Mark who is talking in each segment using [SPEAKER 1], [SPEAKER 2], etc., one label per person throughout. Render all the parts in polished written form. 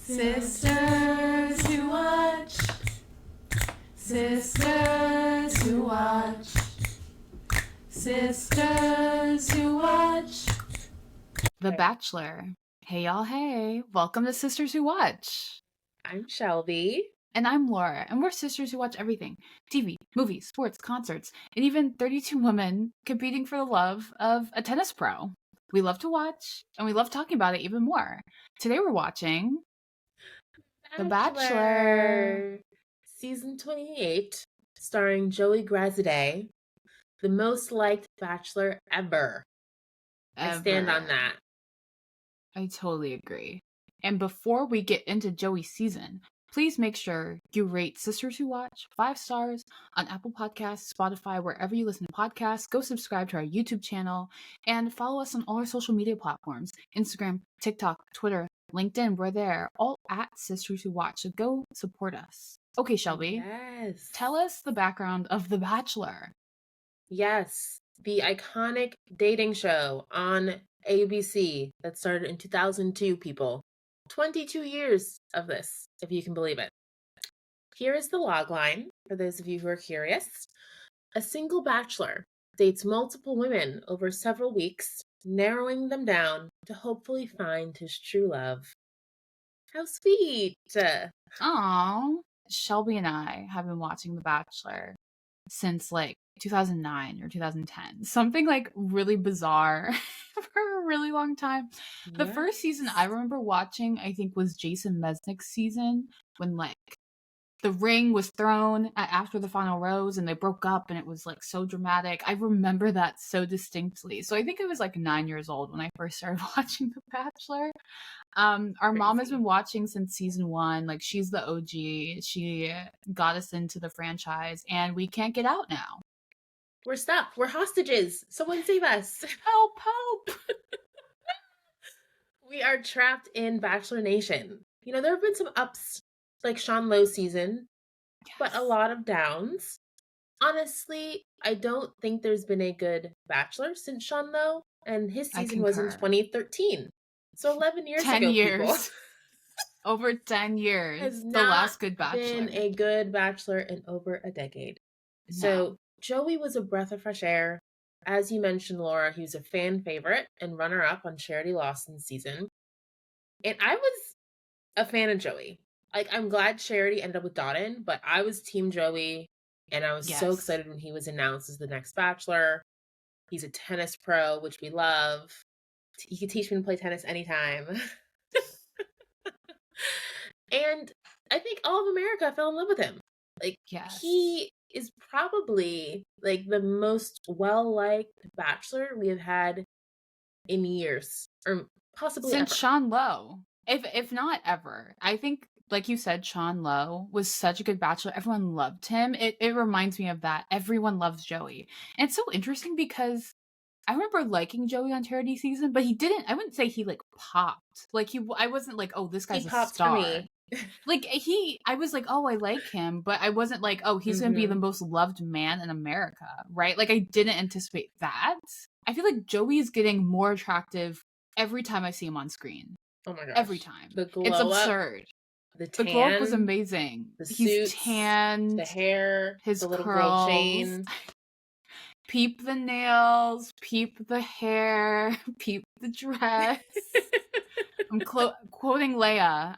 [SPEAKER 1] Sisters who watch. Sisters who watch. Sisters who watch. The Bachelor. Hey y'all, hey. Welcome to Sisters Who Watch.
[SPEAKER 2] I'm Shelby.
[SPEAKER 1] And I'm Laura, and we're sisters who watch everything. TV, movies, sports, concerts, and even 32 women competing for the love of a tennis pro. We love to watch, and we love talking about it even more. Today we're watching The Bachelor.
[SPEAKER 2] Season 28, starring Joey Grazedei, the most liked Bachelor ever. I stand on that.
[SPEAKER 1] I totally agree. And before we get into Joey's season, please make sure you rate Sisters Who Watch 5 stars on Apple Podcasts, Spotify, wherever you listen to podcasts. Go subscribe to our YouTube channel and follow us on all our social media platforms, Instagram, TikTok, Twitter, LinkedIn. We're there, all at Sisters Who Watch. So go support us. Okay, Shelby.
[SPEAKER 2] Yes.
[SPEAKER 1] Tell us the background of The Bachelor.
[SPEAKER 2] Yes. The iconic dating show on ABC that started in 2002, people. 22 years of this, if you can believe it. Here is the logline, for those of you who are curious. A single bachelor dates multiple women over several weeks, narrowing them down to hopefully find his true love. How sweet!
[SPEAKER 1] Aww. Shelby and I have been watching The Bachelor since 2009 or 2010. Something really bizarre for a really long time. Yes. The first season I remember watching, I think, was Jason Mesnick's season when the ring was thrown after the final rose and they broke up and it was so dramatic. I remember that so distinctly. So I think I was 9 years old when I first started watching The Bachelor. Our mom has been watching since season 1. She's the OG. She got us into the franchise and we can't get out now.
[SPEAKER 2] We're stuck. We're hostages. Someone save us.
[SPEAKER 1] Help.
[SPEAKER 2] We are trapped in Bachelor Nation. There have been some ups, like Sean Lowe season, yes, but a lot of downs. Honestly, I don't think there's been a good Bachelor since Sean Lowe, and his season was in 2013. So 11 years
[SPEAKER 1] 10
[SPEAKER 2] ago,
[SPEAKER 1] years.
[SPEAKER 2] People.
[SPEAKER 1] Over 10 years.
[SPEAKER 2] Has
[SPEAKER 1] the last good Bachelor.
[SPEAKER 2] Been a good Bachelor in over a decade. No. So Joey was a breath of fresh air. As you mentioned, Laura, he was a fan favorite and runner-up on Charity Lawson's season. And I was a fan of Joey. I'm glad Charity ended up with Dotun, but I was Team Joey, and I was so excited when he was announced as the next Bachelor. He's a tennis pro, which we love. He could teach me to play tennis anytime. And I think all of America fell in love with him.
[SPEAKER 1] Yes.
[SPEAKER 2] He is probably the most well-liked Bachelor we have had in years, or possibly
[SPEAKER 1] since
[SPEAKER 2] ever.
[SPEAKER 1] Sean Lowe, if not ever. I think, like you said, Sean Lowe was such a good Bachelor. Everyone loved him. It reminds me of that. Everyone loves Joey, and it's so interesting because I remember liking Joey on Charity season, but he didn't. I wouldn't say he popped. I wasn't oh, this guy's a star. For me. I was oh, I like him, but I wasn't oh, he's gonna be the most loved man in America, right? I didn't anticipate that. I feel like Joey is getting more attractive every time I see him on screen.
[SPEAKER 2] Oh my gosh.
[SPEAKER 1] Every time.
[SPEAKER 2] The glow
[SPEAKER 1] it's absurd.
[SPEAKER 2] Up, the tan,
[SPEAKER 1] glow up was amazing.
[SPEAKER 2] He's
[SPEAKER 1] tanned,
[SPEAKER 2] the hair,
[SPEAKER 1] his
[SPEAKER 2] the little
[SPEAKER 1] curls,
[SPEAKER 2] gold chain.
[SPEAKER 1] Peep the nails, peep the hair, peep the dress. I'm quoting Leia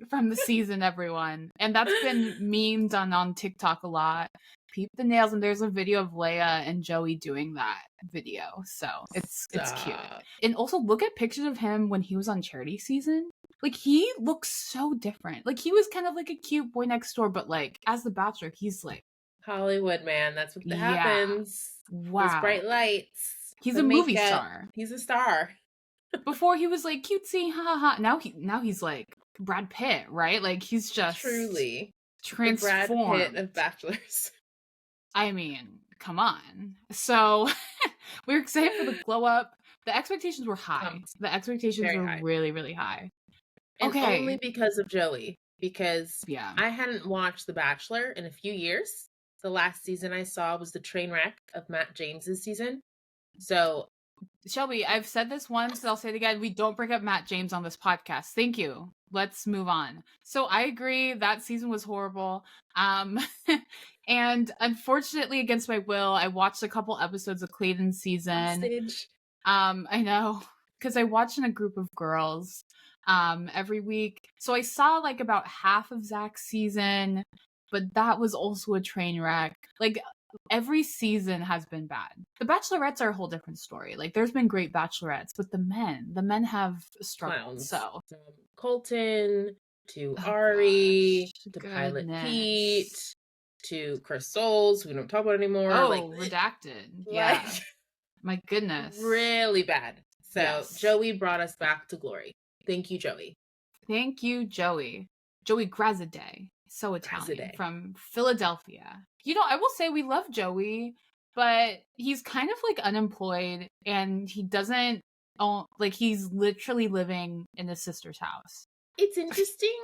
[SPEAKER 1] from the season, everyone. And that's been memed on TikTok a lot. Peep the nails, and there's a video of Leia and Joey doing that video. So it's cute. And also look at pictures of him when he was on Charity season. He looks so different. He was kind of a cute boy next door, but as the Bachelor, he's
[SPEAKER 2] Hollywood, man. That's what happens.
[SPEAKER 1] Wow.
[SPEAKER 2] Those bright lights.
[SPEAKER 1] He's a movie star.
[SPEAKER 2] He's a star.
[SPEAKER 1] Before he was cutesy, ha ha ha. Now he's Brad Pitt, right? He's just
[SPEAKER 2] truly
[SPEAKER 1] transformed.
[SPEAKER 2] The Brad Pitt of Bachelors.
[SPEAKER 1] I mean, come on. So we're excited for the glow up. The expectations were high. The expectations were high. Really, really high.
[SPEAKER 2] And only because of Joey. Because I hadn't watched The Bachelor in a few years. The last season I saw was the train wreck of Matt James's season. So,
[SPEAKER 1] Shelby, I've said this once, but I'll say it again. We don't bring up Matt James on this podcast. Thank you. let's move on. So I agree that season was horrible. And unfortunately, against my will, I watched a couple episodes of Clayton's season.
[SPEAKER 2] Hostage.
[SPEAKER 1] I know, because I watch in a group of girls every week. So I saw like about half of Zach's season, but that was also a train wreck. Like every season has been bad. The Bachelorettes are a whole different story. Like there's been great Bachelorettes, but the men have struggled.
[SPEAKER 2] Clowns.
[SPEAKER 1] So
[SPEAKER 2] From Colton to Ari
[SPEAKER 1] gosh,
[SPEAKER 2] to Pilot
[SPEAKER 1] goodness.
[SPEAKER 2] Pete to Chris Soules, we don't talk about anymore.
[SPEAKER 1] Oh,
[SPEAKER 2] like
[SPEAKER 1] redacted. Yeah. My goodness.
[SPEAKER 2] Really bad. So
[SPEAKER 1] Yes.
[SPEAKER 2] Joey brought us back to glory. Thank you, Joey.
[SPEAKER 1] Thank you, Joey. Joey Grazedei. So Italian.
[SPEAKER 2] Grazedei.
[SPEAKER 1] From Philadelphia. You know, I will say we love Joey, but he's kind of like unemployed and he doesn't like he's literally living in his sister's house.
[SPEAKER 2] It's interesting.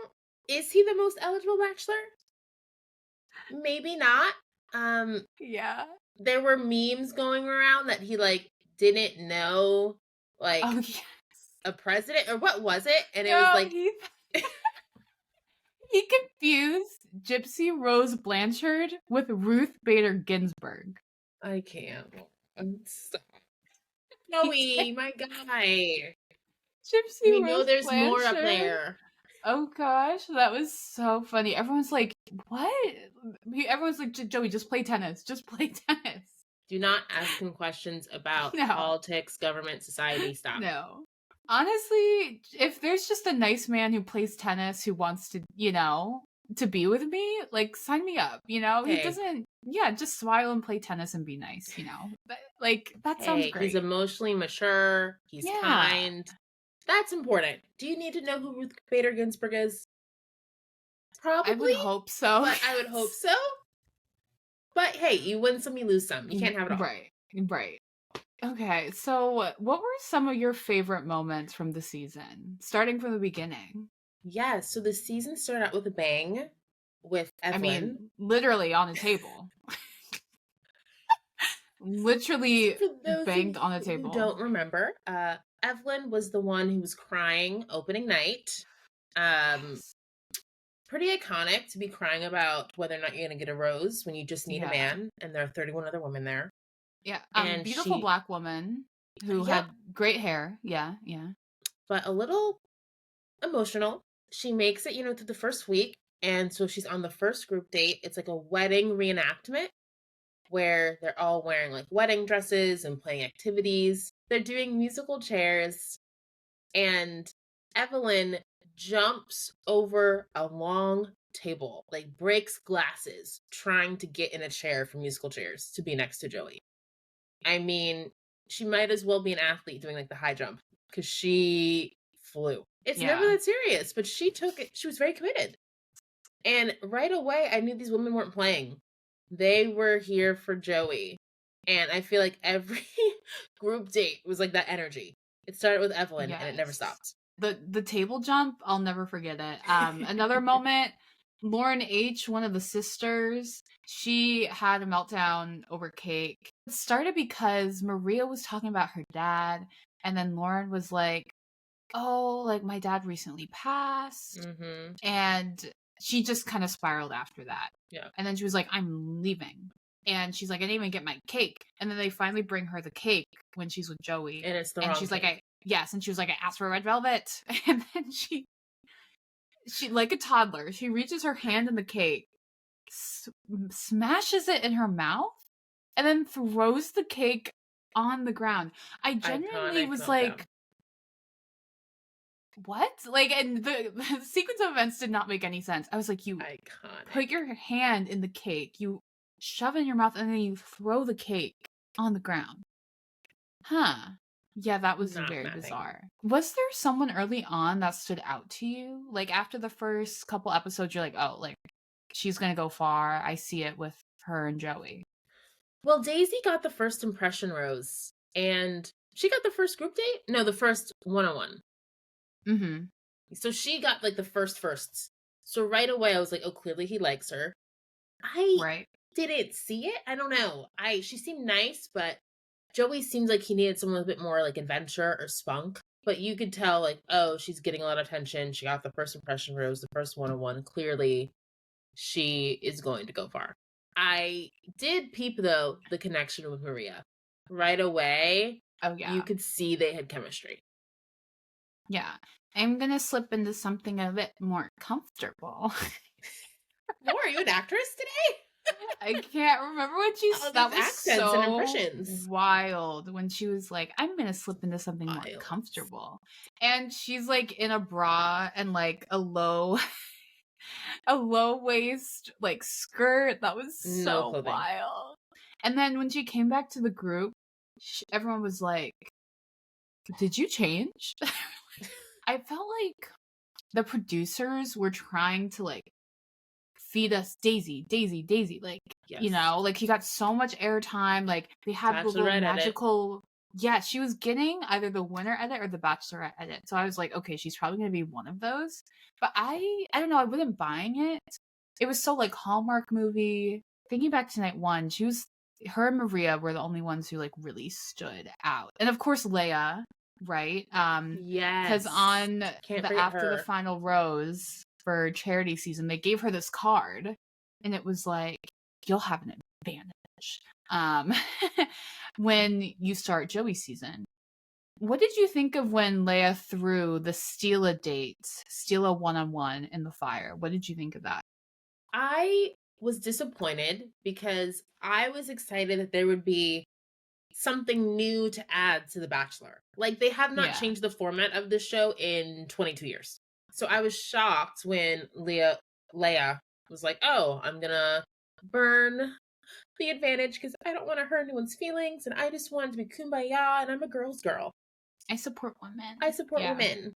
[SPEAKER 2] Is he the most eligible bachelor? Maybe not.
[SPEAKER 1] Yeah.
[SPEAKER 2] There were memes going around that he like didn't know like a president or what was it? And it was like
[SPEAKER 1] he confused Gypsy Rose Blanchard with Ruth Bader Ginsburg.
[SPEAKER 2] I can't. Joey, my guy.
[SPEAKER 1] Gypsy
[SPEAKER 2] we
[SPEAKER 1] Rose
[SPEAKER 2] know there's
[SPEAKER 1] Blanchard.
[SPEAKER 2] more up there.
[SPEAKER 1] Oh gosh, that was so funny. Everyone's like, what? Everyone's like, Joey, just play tennis. Just play tennis.
[SPEAKER 2] Do not ask him questions about politics, government, society. Stop.
[SPEAKER 1] No. Honestly, if there's just a nice man who plays tennis who wants to, you know, to be with me, like, sign me up, you know? He doesn't, just smile and play tennis and be nice, you know? But, like, that sounds great.
[SPEAKER 2] He's emotionally mature. He's kind. That's important. Do you need to know who Ruth Bader Ginsburg is? Probably.
[SPEAKER 1] I would hope so.
[SPEAKER 2] But I would hope so. But hey, you win some, you lose some. You can't have it all.
[SPEAKER 1] Right. Okay, so what were some of your favorite moments from the season? Starting from the beginning.
[SPEAKER 2] Yeah, so the season started out with a bang with Evelyn.
[SPEAKER 1] I mean, literally on a table. Literally banged on a table.
[SPEAKER 2] Who don't remember, Evelyn was the one who was crying opening night. Pretty iconic to be crying about whether or not you're going to get a rose when you just need a man, and there are 31 other women there.
[SPEAKER 1] Yeah, and beautiful black woman who had great hair. Yeah.
[SPEAKER 2] But a little emotional. She makes it, through the first week, and so she's on the first group date. It's like a wedding reenactment where they're all wearing like wedding dresses and playing activities. They're doing musical chairs, and Evelyn jumps over a long table, like breaks glasses, trying to get in a chair for musical chairs to be next to Joey. I mean, she might as well be an athlete doing like the high jump because she flew. It's never that serious, but she took it. She was very committed. And right away, I knew these women weren't playing. They were here for Joey. And I feel like every group date was like that energy. It started with Evelyn and it never stopped.
[SPEAKER 1] The table jump, I'll never forget it. Another moment, Lauren H., one of the sisters, she had a meltdown over cake. It started because Maria was talking about her dad, and then Lauren was like, oh, like my dad recently passed. Mm-hmm. And she just kind of spiraled after that.
[SPEAKER 2] Yeah.
[SPEAKER 1] And then she was like, I'm leaving. And she's like, I didn't even get my cake. And then they finally bring her the cake when she's with Joey.
[SPEAKER 2] And it's the wrong
[SPEAKER 1] she's
[SPEAKER 2] cake.
[SPEAKER 1] Like, yes. And she was like, I asked for red velvet. And then she like a toddler, she reaches her hand in the cake, smashes it in her mouth, and then throws the cake on the ground. I genuinely was like, what? Like, and the sequence of events did not make any sense. I was like, you put your hand in the cake, you shove it in your mouth, and then you throw the cake on the ground. Huh. Yeah, that was very bizarre. Was there someone early on that stood out to you? Like, after the first couple episodes, you're like, oh, like, she's gonna go far. I see it with her and Joey.
[SPEAKER 2] Well, Daisy got the first impression rose, and she got the first group date? No, the first one-on-one.
[SPEAKER 1] Mm-hmm.
[SPEAKER 2] So she got, like, the firsts. So right away, I was like, oh, clearly he likes her. I didn't see it. I don't know. She seemed nice, but Joey seems like he needed someone with a bit more, like, adventure or spunk. but you could tell, like, oh, she's getting a lot of attention. She got the first impression rose, the first one-on-one. Clearly, she is going to go far. I did peep, though, the connection with Maria. Right away,
[SPEAKER 1] Oh, yeah.
[SPEAKER 2] you could see they had chemistry.
[SPEAKER 1] Yeah. I'm going to slip into something a bit more comfortable.
[SPEAKER 2] Laura, are you an actress today?
[SPEAKER 1] I can't remember what she said. That was
[SPEAKER 2] accents
[SPEAKER 1] so
[SPEAKER 2] and impressions.
[SPEAKER 1] wild when she was like, I'm going to slip into something more comfortable. And she's like in a bra and like a low waist like skirt. That was so wild. And then when she came back to the group, everyone was like, did you change? I felt like the producers were trying to like feed us Daisy, like,
[SPEAKER 2] yes.
[SPEAKER 1] You know, like he got so much airtime, like they had the little magical edit. Yeah, she was getting either the winner edit or the Bachelorette edit. So I was like, okay, she's probably gonna be one of those. But I don't know, I wasn't buying it. It was so like Hallmark movie. Thinking back to night one, her and Maria were the only ones who like really stood out. And of course Leia, right?
[SPEAKER 2] Yes.
[SPEAKER 1] Because on after the final rose for charity season, they gave her this card, and it was like, you'll have an advantage when you start Joey season. What did you think of when Leia threw the steal a one-on-one in the fire? What did you think of that?
[SPEAKER 2] I was disappointed because I was excited that there would be something new to add to The Bachelor. Like, they have not changed the format of the show in 22 years. So I was shocked when Leia was like, oh, I'm gonna burn the advantage because I don't want to hurt anyone's feelings and I just want to be kumbaya and I'm a girl's girl.
[SPEAKER 1] I support women.
[SPEAKER 2] I support women.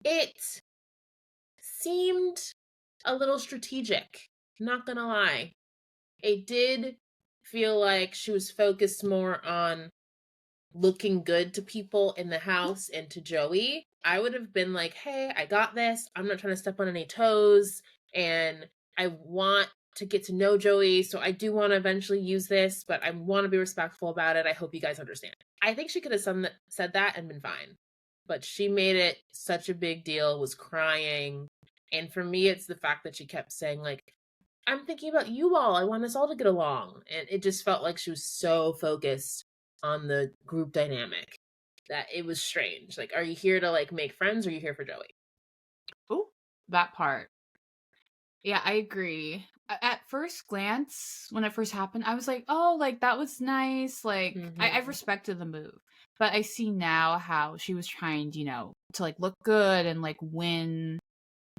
[SPEAKER 2] It seemed a little strategic, not gonna lie. It did feel like she was focused more on looking good to people in the house and to Joey. I would have been like, hey, I got this. I'm not trying to step on any toes. And I want to get to know Joey. So I do want to eventually use this, but I want to be respectful about it. I hope you guys understand. I think she could have said that and been fine. But she made it such a big deal, was crying. And for me, it's the fact that she kept saying, like, I'm thinking about you all. I want us all to get along. And it just felt like she was so focused on the group dynamic that it was strange. Like, are you here to like make friends or are you here for Joey?
[SPEAKER 1] Oh, that part. Yeah, I agree. At first glance, when it first happened, I was like, oh, like that was nice. Like I respected the move. But I see now how she was trying, to like look good and like win,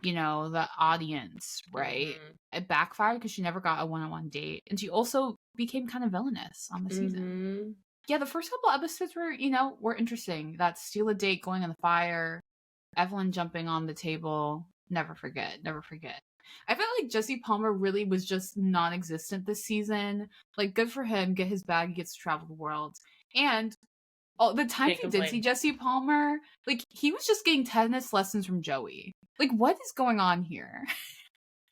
[SPEAKER 1] the audience, right? It backfired because she never got a one-on-one date. And she also became kind of villainous on the season. Yeah, the first couple episodes were interesting. That steal a date going in the fire, Evelyn jumping on the table. Never forget. I felt like Jesse Palmer really was just non-existent this season. Like, good for him. Get his bag, he gets to travel the world. And the time we did see Jesse Palmer, like, he was just getting tennis lessons from Joey. Like, what is going on here?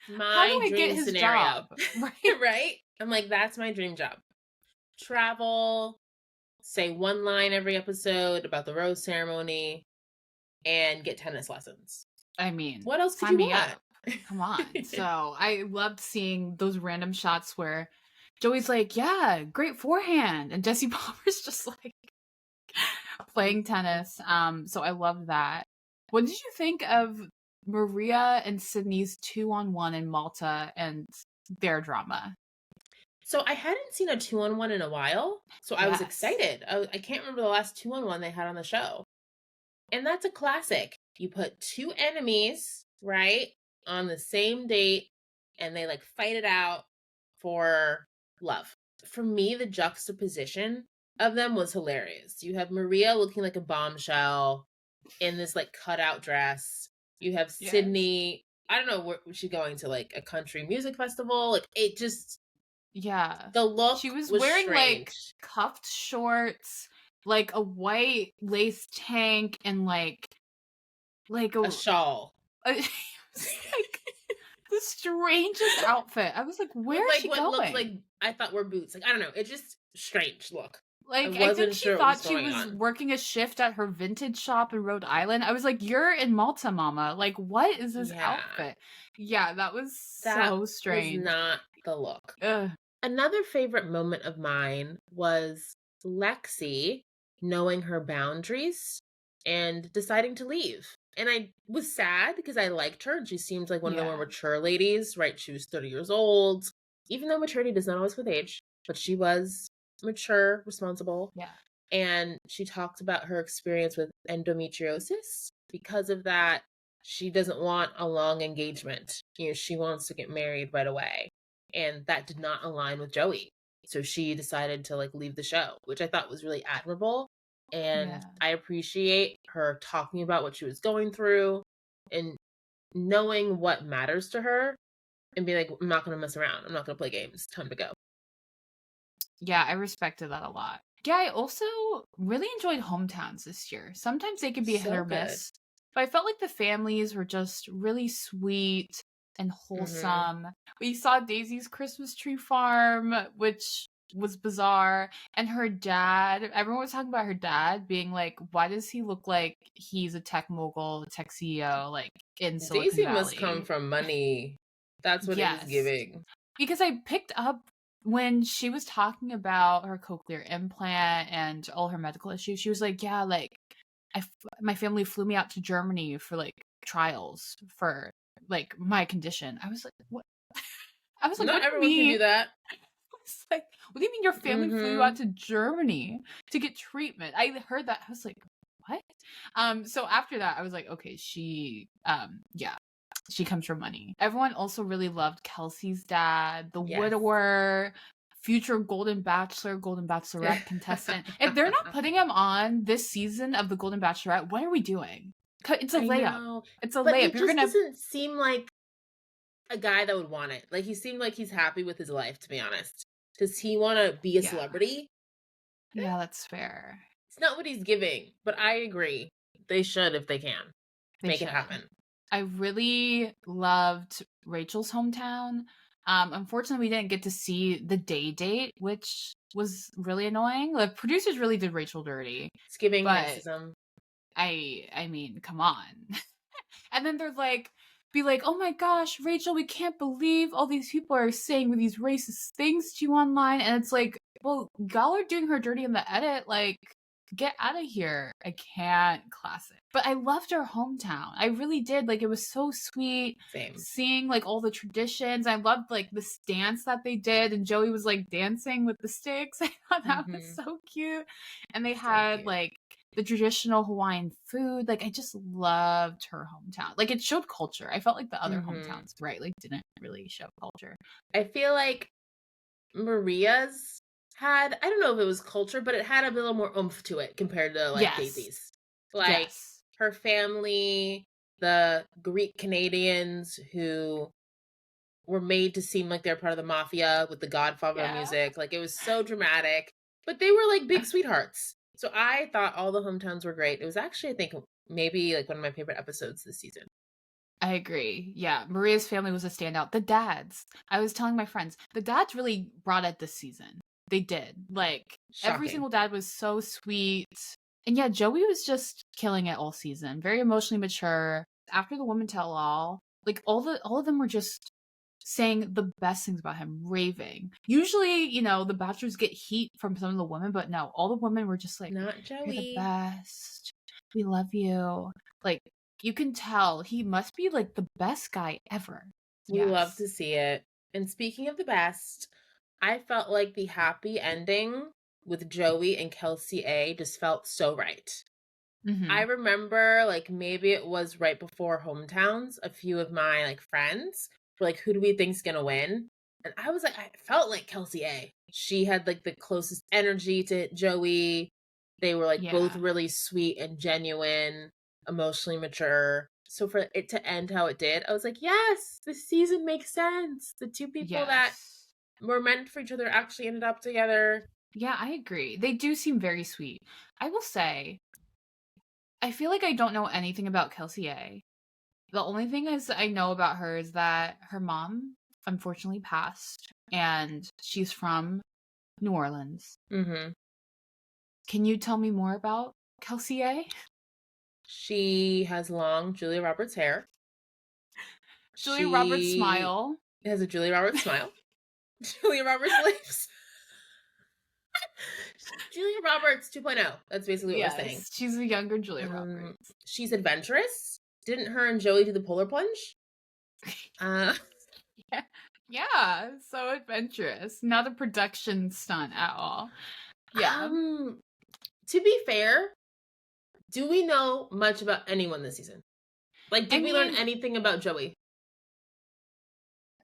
[SPEAKER 2] How do I get his job? Right? I'm like, that's my dream job. Travel, say one line every episode about the rose ceremony, and get tennis lessons.
[SPEAKER 1] I mean,
[SPEAKER 2] what else could you want?
[SPEAKER 1] Come on. So I loved seeing those random shots where Joey's like, yeah, great forehand. And Jesse Palmer's just like playing tennis. So I love that. What did you think of Maria and Sydney's 2-on-1 in Malta and their drama?
[SPEAKER 2] So I hadn't seen a 2-on-1 in a while. So I was excited. I can't remember the last 2-on-1 they had on the show. And that's a classic. You put two enemies, right, on the same date, and they like fight it out for love. For me, the juxtaposition of them was hilarious. You have Maria looking like a bombshell in this like cutout dress. You have Sydney, I don't know, where she's going to, like a country music festival. Like, it just, the look
[SPEAKER 1] she was
[SPEAKER 2] wearing
[SPEAKER 1] strange. Like cuffed shorts, like a white lace tank, and like
[SPEAKER 2] a shawl.
[SPEAKER 1] Like the strangest outfit. I was like, where is she going?
[SPEAKER 2] What looks like, I thought were boots. Like, I don't know. It's just strange look. I
[SPEAKER 1] Like, I think
[SPEAKER 2] wasn't
[SPEAKER 1] she
[SPEAKER 2] sure what was
[SPEAKER 1] thought she
[SPEAKER 2] going
[SPEAKER 1] was
[SPEAKER 2] on.
[SPEAKER 1] working a shift at her vintage shop in Rhode Island. I was like, you're in Malta, mama. Like, what is this
[SPEAKER 2] Yeah,
[SPEAKER 1] outfit? Yeah, that was
[SPEAKER 2] that
[SPEAKER 1] so
[SPEAKER 2] was
[SPEAKER 1] strange.
[SPEAKER 2] not the look.
[SPEAKER 1] Ugh.
[SPEAKER 2] Another favorite moment of mine was Lexi knowing her boundaries and deciding to leave. And I was sad because I liked her and she seemed like one of the more
[SPEAKER 1] Yeah.
[SPEAKER 2] mature ladies, right? She was 30 years old, even though maturity does not always with age, but she was mature, responsible.
[SPEAKER 1] Yeah.
[SPEAKER 2] And she talked about her experience with endometriosis. Because of that, she doesn't want a long engagement. You know, she wants to get married right away. And that did not align with Joey. So she decided to like leave the show, which I thought was really admirable. And
[SPEAKER 1] Yeah.
[SPEAKER 2] I appreciate her talking about what she was going through and knowing what matters to her and being like, I'm not going to mess around. I'm not going to play games. Time to go.
[SPEAKER 1] Yeah, I respected that a lot. Yeah, I also really enjoyed hometowns this year. Sometimes they could be hit
[SPEAKER 2] So
[SPEAKER 1] or
[SPEAKER 2] good.
[SPEAKER 1] miss, but I felt like the families were just really sweet and
[SPEAKER 2] Mm-hmm.
[SPEAKER 1] wholesome. We saw Daisy's Christmas tree farm, which was bizarre, and her dad. Everyone was talking about her dad being like, why does he look like he's a tech mogul, a tech CEO, like in Silicon
[SPEAKER 2] Daisy must come
[SPEAKER 1] Valley?
[SPEAKER 2] from money. That's what it was
[SPEAKER 1] Yes.
[SPEAKER 2] giving.
[SPEAKER 1] Because I picked up when she was talking about her cochlear implant and all her medical issues, she was like, yeah, like my family flew me out to Germany for like trials for like my condition. I was like, what? I was like, what
[SPEAKER 2] Not
[SPEAKER 1] do you
[SPEAKER 2] everyone can do
[SPEAKER 1] mean?
[SPEAKER 2] that.
[SPEAKER 1] I was like, what do you mean your family flew you
[SPEAKER 2] Mm-hmm.
[SPEAKER 1] out to Germany to get treatment? I heard that. I was like, what? So after that, I was like, okay, yeah, she comes from money. Everyone also really loved Kelsey's dad, the
[SPEAKER 2] Yes.
[SPEAKER 1] widower, future Golden Bachelor, Golden Bachelorette contestant. If they're not putting him on this season of the Golden Bachelorette, what are we doing? It's a
[SPEAKER 2] I
[SPEAKER 1] layup.
[SPEAKER 2] know.
[SPEAKER 1] It's a
[SPEAKER 2] But he
[SPEAKER 1] layup. You're
[SPEAKER 2] just
[SPEAKER 1] gonna,
[SPEAKER 2] doesn't seem like a guy that would want it. Like he seemed like he's happy with his life, to be honest. Does he want to be a
[SPEAKER 1] yeah,
[SPEAKER 2] celebrity?
[SPEAKER 1] yeah, that's fair.
[SPEAKER 2] It's not what he's giving, but I agree. They should if they can.
[SPEAKER 1] They
[SPEAKER 2] Make it
[SPEAKER 1] should.
[SPEAKER 2] happen.
[SPEAKER 1] I really loved Rachel's hometown. Unfortunately, we didn't get to see the day date, which was really annoying. The producers really did Rachel dirty,
[SPEAKER 2] It's giving
[SPEAKER 1] but
[SPEAKER 2] racism.
[SPEAKER 1] I mean, come on. And then they're like, be like, oh my gosh, Rachel, we can't believe all these people are saying these racist things to you online. And it's like, well, y'all are doing her dirty in the edit. Like, get out of here. I can't. Classic. But I loved her hometown. I really did. Like, it was so sweet
[SPEAKER 2] Same.
[SPEAKER 1] seeing like all the traditions. I loved like the dance that they did. And Joey was like dancing with the sticks. I thought that was
[SPEAKER 2] Mm-hmm.
[SPEAKER 1] so cute. And they
[SPEAKER 2] So
[SPEAKER 1] had
[SPEAKER 2] cute.
[SPEAKER 1] like the traditional Hawaiian food. Like I just loved her hometown. Like it showed culture. I felt like the other
[SPEAKER 2] Mm-hmm.
[SPEAKER 1] hometowns, right? Like didn't really show culture.
[SPEAKER 2] I feel like Maria's had, I don't know if it was culture, but it had a little more oomph to it compared to like
[SPEAKER 1] Yes.
[SPEAKER 2] Daisy's. Like
[SPEAKER 1] Yes.
[SPEAKER 2] her family, the Greek Canadians who were made to seem like they're part of the mafia with the Godfather
[SPEAKER 1] Yeah.
[SPEAKER 2] music. Like it was so dramatic, but they were like big sweethearts. So I thought all the hometowns were great. It was actually, I think, maybe like one of my favorite episodes this season.
[SPEAKER 1] I agree. Yeah, Maria's family was a standout. The dads. I was telling my friends, the dads really brought it this season. They did. Like every
[SPEAKER 2] Shocking.
[SPEAKER 1] single dad was so sweet. And yeah, Joey was just killing it all season. Very emotionally mature. After the woman tell all, like all of them were just saying the best things about him, raving. Usually, the bachelors get heat from some of the women, but no, all the women were just like,
[SPEAKER 2] Not
[SPEAKER 1] you're the
[SPEAKER 2] Joey.
[SPEAKER 1] best. We love you. Like you can tell he must be like the best guy ever.
[SPEAKER 2] We love
[SPEAKER 1] Yes.
[SPEAKER 2] to see it. And speaking of the best, I felt like the happy ending with Joey and Kelsey A just felt so right. I
[SPEAKER 1] Mm-hmm.
[SPEAKER 2] remember like maybe it was right before hometowns, a few of my like friends were like, who do we think's gonna win? And I was like, I felt like Kelsey A. She had like the closest energy to Joey. They were like both
[SPEAKER 1] Yeah.
[SPEAKER 2] really sweet and genuine, emotionally mature. So for it to end how it did, I was like, yes, this season makes sense. The two people that
[SPEAKER 1] Yes.
[SPEAKER 2] were meant for each other actually ended up together.
[SPEAKER 1] Yeah, I agree. They do seem very sweet. I will say, I feel like I don't know anything about Kelsey A. The only thing is I know about her is that her mom unfortunately passed and she's from New Orleans.
[SPEAKER 2] Mm-hmm.
[SPEAKER 1] Can you tell me more about Kelsey A?
[SPEAKER 2] She has long Julia Roberts hair.
[SPEAKER 1] Julia Roberts
[SPEAKER 2] She
[SPEAKER 1] smile.
[SPEAKER 2] has a Julia Roberts smile. Julia Roberts lips. Julia Roberts 2.0. That's basically what we're saying.
[SPEAKER 1] Yes, she's a younger Julia Roberts.
[SPEAKER 2] She's adventurous. Didn't her and Joey do the polar plunge?
[SPEAKER 1] Yeah, so adventurous. Not a production stunt at all. Yeah.
[SPEAKER 2] To be fair, do we know much about anyone this season? Like, did we learn anything about Joey?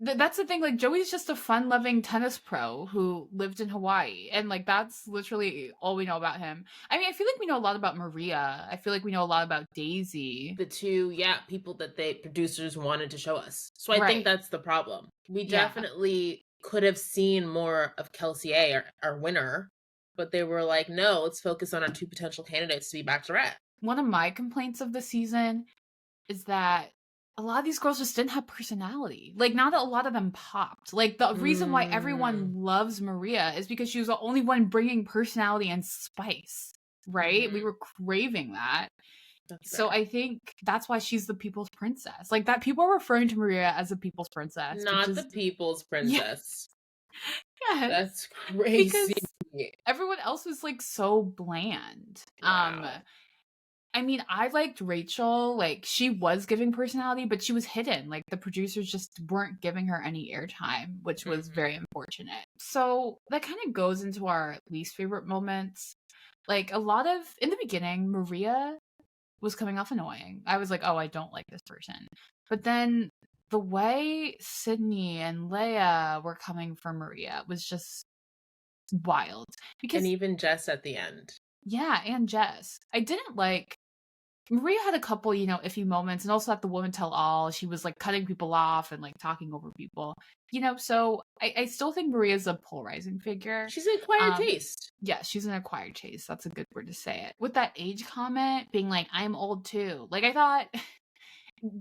[SPEAKER 1] That's the thing, like, Joey's just a fun-loving tennis pro who lived in Hawaii, and, like, that's literally all we know about him. I mean, I feel like we know a lot about Maria. I feel like we know a lot about Daisy.
[SPEAKER 2] The two, people that producers wanted to show us. So I think that's the problem. We definitely could have seen more of Kelsey A, our winner, but they were like, no, let's focus on our two potential candidates to be Bachelorette.
[SPEAKER 1] One of my complaints of the season is that a lot of these girls just didn't have personality. Like, not a lot of them popped. Like, the reason why everyone loves Maria is because she was the only one bringing personality and spice, right? We were craving that. So I think that's why she's the people's princess. Like, that people are referring to Maria as the people's princess.
[SPEAKER 2] Not the people's princess.
[SPEAKER 1] Yeah.
[SPEAKER 2] That's crazy.
[SPEAKER 1] Because everyone else was, like, so bland.
[SPEAKER 2] Wow.
[SPEAKER 1] I mean, I liked Rachel. Like, she was giving personality, but she was hidden. Like, the producers just weren't giving her any airtime, which was very unfortunate. So that kind of goes into our least favorite moments. Like, in the beginning, Maria was coming off annoying. I was like, oh, I don't like this person. But then the way Sydney and Leia were coming for Maria was just wild.
[SPEAKER 2] And even Jess at the end.
[SPEAKER 1] Yeah, and Jess. I didn't like... Maria had a couple, iffy moments, and also at the Woman Tell All, she was, like, cutting people off and, like, talking over people. So I still think Maria's a polarizing figure.
[SPEAKER 2] She's an acquired taste.
[SPEAKER 1] Yeah, she's an acquired taste. That's a good word to say it. With that age comment, being like, I'm old too. Like, I thought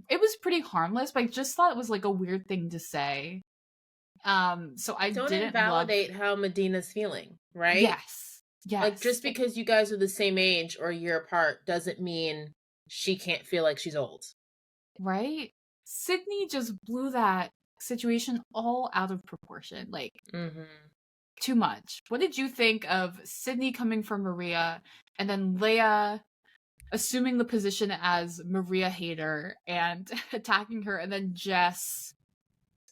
[SPEAKER 1] it was pretty harmless, but I just thought it was, like, a weird thing to say. So I
[SPEAKER 2] don't
[SPEAKER 1] didn't
[SPEAKER 2] invalidate how Medina's feeling, right?
[SPEAKER 1] Yes.
[SPEAKER 2] Like, just because you guys are the same age or a year apart doesn't mean she can't feel like she's old.
[SPEAKER 1] Right? Sydney just blew that situation all out of proportion. Like, too much. What did you think of Sydney coming for Maria and then Leia assuming the position as Maria hater and attacking her, and then Jess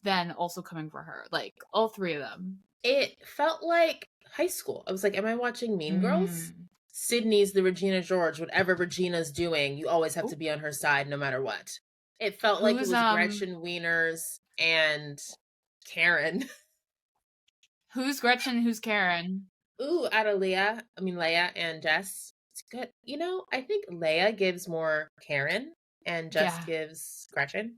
[SPEAKER 1] then also coming for her? Like, all three of them.
[SPEAKER 2] It felt like high school. I was like, am I watching Mean Girls? Sydney's the Regina George. Whatever Regina's doing, you always have to be on her side no matter what. It felt like it was Gretchen Wieners and Karen.
[SPEAKER 1] Who's Gretchen? Who's Karen?
[SPEAKER 2] Ooh, out of Leia and Jess. It's good. I think Leia gives more Karen and Jess gives Gretchen.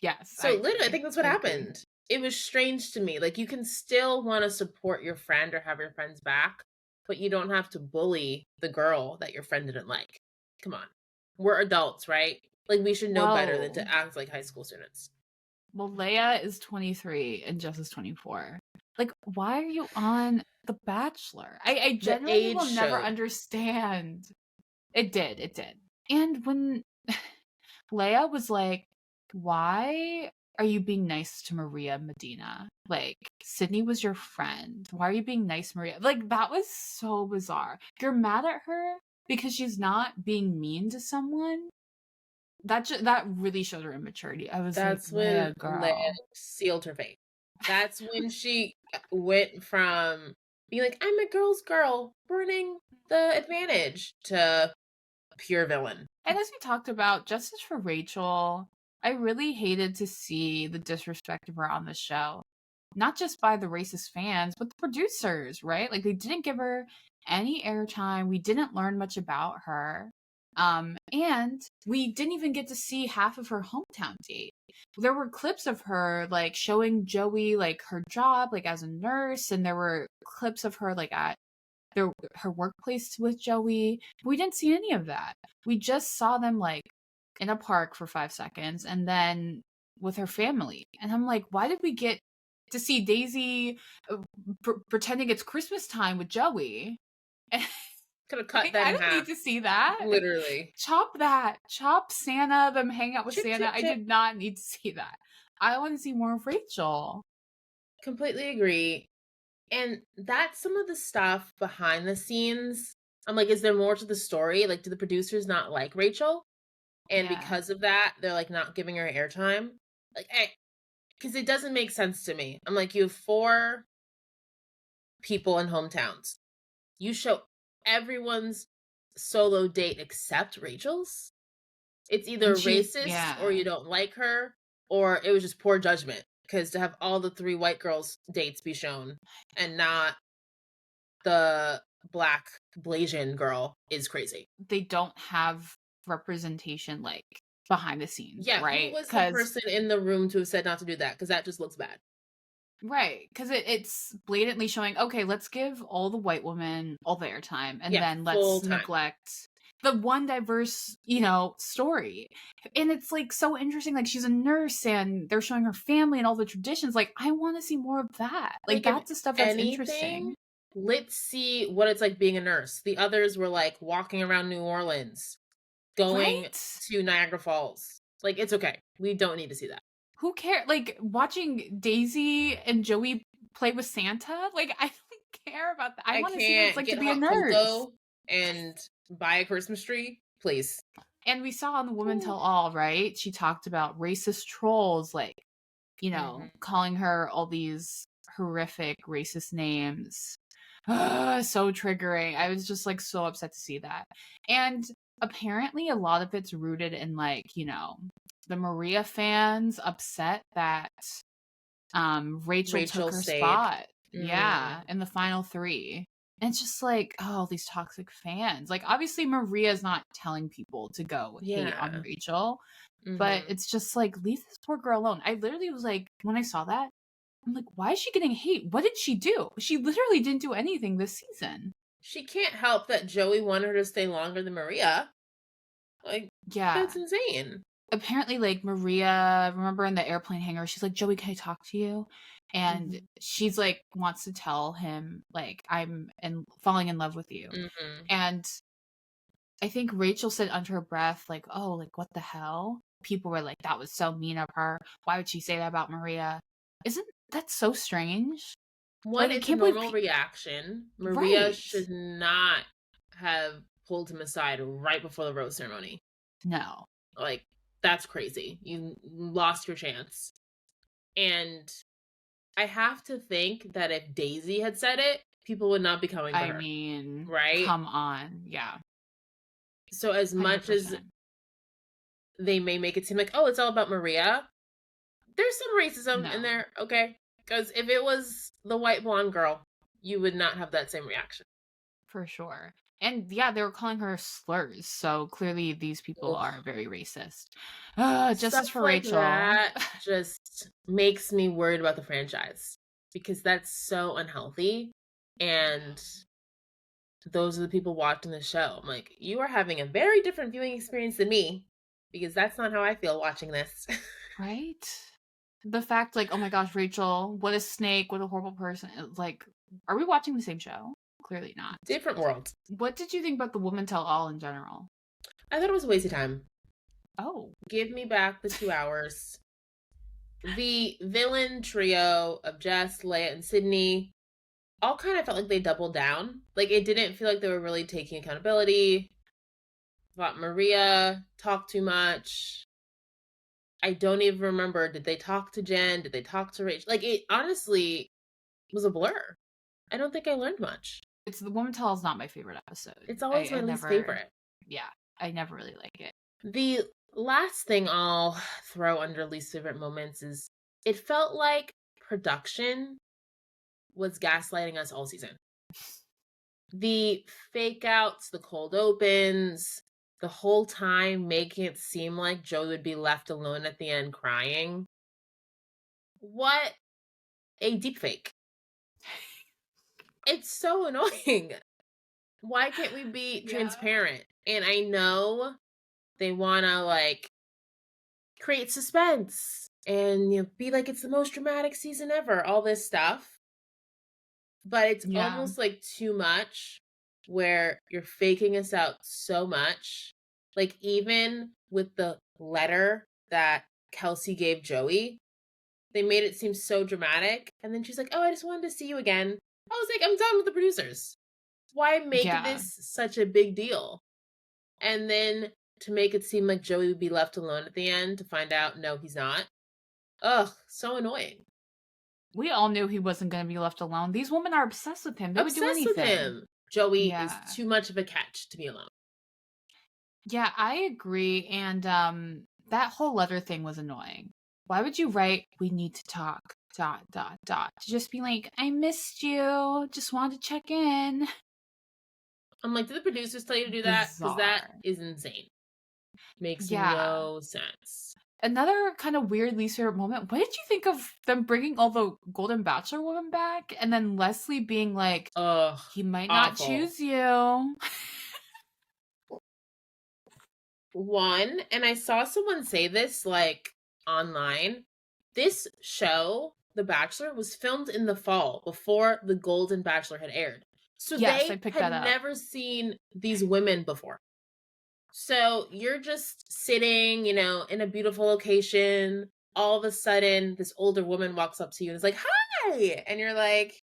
[SPEAKER 1] Yes.
[SPEAKER 2] So literally, I think that's what happened. It was strange to me. Like, you can still want to support your friend or have your friend's back, but you don't have to bully the girl that your friend didn't like. Come on. We're adults, right? Like, we should know better than to act like high school students.
[SPEAKER 1] Well, Leia is 23 and Jess is 24. Like, why are you on The Bachelor? I genuinely will never understand. It did. And when Leia was like, why are you being nice to Maria Medina? Like, Sydney was your friend. Why are you being nice to Maria? Like, that was so bizarre. You're mad at her because she's not being mean to someone. That really showed her immaturity. I was
[SPEAKER 2] That's
[SPEAKER 1] like,
[SPEAKER 2] when
[SPEAKER 1] Leia
[SPEAKER 2] sealed her fate. That's when she went from being like, I'm a girl's girl, burning the advantage, to pure villain.
[SPEAKER 1] And as we talked about, justice for Rachel, I really hated to see the disrespect of her on the show. Not just by the racist fans, but the producers, right? Like, they didn't give her any airtime. We didn't learn much about her. And we didn't even get to see half of her hometown date. There were clips of her, like, showing Joey, like, her job, like, as a nurse, and there were clips of her, like, at her workplace with Joey. We didn't see any of that. We just saw them, like, in a park for 5 seconds, and then with her family. And I'm like, why did we get to see Daisy pretending it's Christmas time with Joey?
[SPEAKER 2] Could have cut
[SPEAKER 1] Like,
[SPEAKER 2] that
[SPEAKER 1] I
[SPEAKER 2] in
[SPEAKER 1] don't need
[SPEAKER 2] half.
[SPEAKER 1] to see that.
[SPEAKER 2] Literally.
[SPEAKER 1] Chop that. Chop Santa, them hang out with
[SPEAKER 2] Chip,
[SPEAKER 1] Santa.
[SPEAKER 2] chip,
[SPEAKER 1] I
[SPEAKER 2] chip.
[SPEAKER 1] did not need to see that. I want to see more of Rachel.
[SPEAKER 2] Completely agree. And that's some of the stuff behind the scenes. I'm like, is there more to the story? Like, do the producers not like Rachel? And
[SPEAKER 1] Yeah.
[SPEAKER 2] because of that, they're like not giving her airtime? Like, because it doesn't make sense to me. I'm like, you have 4 people in hometowns. You show everyone's solo date except Rachel's. It's either
[SPEAKER 1] And she's,
[SPEAKER 2] racist or
[SPEAKER 1] yeah.
[SPEAKER 2] you don't like her, or it was just poor judgment. Because to have all the 3 white girls' dates be shown and not the black Blasian girl is crazy.
[SPEAKER 1] They don't have representation, like, behind the scenes,
[SPEAKER 2] Yeah, who
[SPEAKER 1] right?
[SPEAKER 2] was the
[SPEAKER 1] Because
[SPEAKER 2] person in the room to have said not to do that? Because that just looks bad.
[SPEAKER 1] Right, because it's blatantly showing, okay, let's give all the white women all the airtime, and
[SPEAKER 2] Yeah,
[SPEAKER 1] then
[SPEAKER 2] full
[SPEAKER 1] let's
[SPEAKER 2] time.
[SPEAKER 1] neglect the one diverse, story. And it's like so interesting. Like she's a nurse, and they're showing her family and all the traditions. Like I want to see more of that. Like
[SPEAKER 2] Like, if
[SPEAKER 1] that's the stuff that's
[SPEAKER 2] anything,
[SPEAKER 1] interesting.
[SPEAKER 2] let's see what it's like being a nurse. The others were like walking around New Orleans, going
[SPEAKER 1] Right?
[SPEAKER 2] to Niagara Falls. Like, it's okay. We don't need to see that.
[SPEAKER 1] Who cares? Like watching Daisy and Joey play with Santa. Like I don't care about that. I
[SPEAKER 2] I
[SPEAKER 1] want to see what it's
[SPEAKER 2] can't
[SPEAKER 1] like to
[SPEAKER 2] get
[SPEAKER 1] be a
[SPEAKER 2] hot
[SPEAKER 1] nurse.
[SPEAKER 2] cocoa and buy a Christmas tree, please.
[SPEAKER 1] And we saw on the Woman Tell All, right? She talked about racist trolls, like, calling her all these horrific racist names. So triggering. I was just like so upset to see that. And apparently a lot of it's rooted in like, the Maria fans upset that Rachel took her
[SPEAKER 2] Stayed.
[SPEAKER 1] spot. Yeah, in the final 3. And it's just like, oh, these toxic fans. Like, obviously, Maria's not telling people to go hate on Rachel, but it's just like, leave this poor girl alone. I literally was like, when I saw that, I'm like, why is she getting hate? What did she do? She literally didn't do anything this season.
[SPEAKER 2] She can't help that Joey wanted her to stay longer than Maria. Like,
[SPEAKER 1] Yeah.
[SPEAKER 2] that's insane.
[SPEAKER 1] Apparently, like, Maria, remember in the airplane hangar, she's like, Joey, can I talk to you? And she's like, wants to tell him, like, I'm falling in love with you. And I think Rachel said under her breath, like, oh, like, what the hell? People were like, that was so mean of her. Why would she say that about Maria? Isn't that so strange?
[SPEAKER 2] One,
[SPEAKER 1] Like, I
[SPEAKER 2] it's a
[SPEAKER 1] can't believe
[SPEAKER 2] normal reaction. Maria
[SPEAKER 1] Right.
[SPEAKER 2] should not have pulled him aside right before the rose ceremony.
[SPEAKER 1] No.
[SPEAKER 2] Like, that's crazy. You lost your chance. And I have to think that if Daisy had said it, people would not be coming for her.
[SPEAKER 1] I mean,
[SPEAKER 2] right?
[SPEAKER 1] come on. Yeah.
[SPEAKER 2] So as
[SPEAKER 1] 100%.
[SPEAKER 2] much as they may make it seem like, oh, it's all about Maria, there's some racism in there, okay? Because if it was the white blonde girl, you would not have that same reaction.
[SPEAKER 1] For sure. And yeah, they were calling her slurs, so clearly these people are very racist. Justice
[SPEAKER 2] Stuff
[SPEAKER 1] for
[SPEAKER 2] like
[SPEAKER 1] Rachel.
[SPEAKER 2] That just makes me worried about the franchise because that's so unhealthy. And those are the people watching the show. I'm like, you are having a very different viewing experience than me because that's not how I feel watching this.
[SPEAKER 1] Right? The fact, like, oh my gosh, Rachel, what a snake, what a horrible person. Like, are we watching the same show? Clearly not.
[SPEAKER 2] Different world.
[SPEAKER 1] What did you think about the Woman Tell All in general?
[SPEAKER 2] I thought it was a waste of time.
[SPEAKER 1] Oh.
[SPEAKER 2] Give me back the 2 hours. The villain trio of Jess, Leia, and Sydney all kind of felt like they doubled down. Like, it didn't feel like they were really taking accountability. Thought Maria talked too much. I don't even remember. Did they talk to Jen? Did they talk to Rachel? Like, it honestly was a blur. I don't think I learned much.
[SPEAKER 1] It's the Woman Tell All is not my favorite episode.
[SPEAKER 2] It's always my least favorite.
[SPEAKER 1] Yeah, I never really like it.
[SPEAKER 2] The last thing I'll throw under least favorite moments is it felt like production was gaslighting us all season. The fake outs, the cold opens, the whole time making it seem like Joey would be left alone at the end crying. What a deepfake. It's so annoying. Why can't we be transparent? And I know they want to like create suspense and be like it's the most dramatic season ever, all this stuff. But it's almost like too much where you're faking us out so much. Like, even with the letter that Kelsey gave Joey, they made it seem so dramatic. And then she's like, oh, I just wanted to see you again. I was like, I'm done with the producers. Why make this such a big deal? And then to make it seem like Joey would be left alone at the end to find out, no, he's not. Ugh, so annoying.
[SPEAKER 1] We all knew he wasn't going to be left alone. These women are obsessed with him. They would do anything.
[SPEAKER 2] Obsessed with him. Joey is too much of a catch to be alone.
[SPEAKER 1] Yeah, I agree. And that whole letter thing was annoying. Why would you write, we need to talk, ... To just be like, I missed you. Just wanted to check in.
[SPEAKER 2] I'm like, did the producers tell you to do that? Because that is insane. Makes no sense.
[SPEAKER 1] Another kind of weird least favorite moment. What did you think of them bringing all the Golden Bachelor women back? And then Leslie being like, he might not choose you.
[SPEAKER 2] One, and I saw someone say this, like, online. This show, The Bachelor, was filmed in the fall before the Golden Bachelor had aired. So they had never seen these women before. So you're just sitting, in a beautiful location. All of a sudden, this older woman walks up to you and is like, hi! And you're like,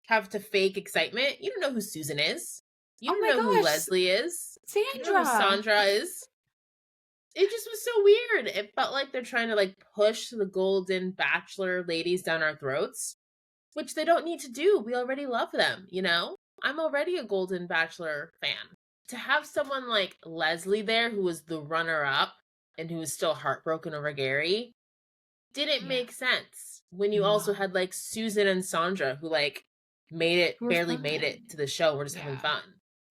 [SPEAKER 2] have to fake excitement. You don't know who Susan is. You don't know who Leslie is.
[SPEAKER 1] Sandra.
[SPEAKER 2] You don't know who Sandra is. It just was so weird. It felt like they're trying to, push the Golden Bachelor ladies down our throats, which they don't need to do. We already love them, I'm already a Golden Bachelor fan. To have someone like Leslie there, who was the runner-up and who was still heartbroken over Gerry, didn't make sense. When you also had, Susan and Sandra, who, barely made it to the show. We're just having fun.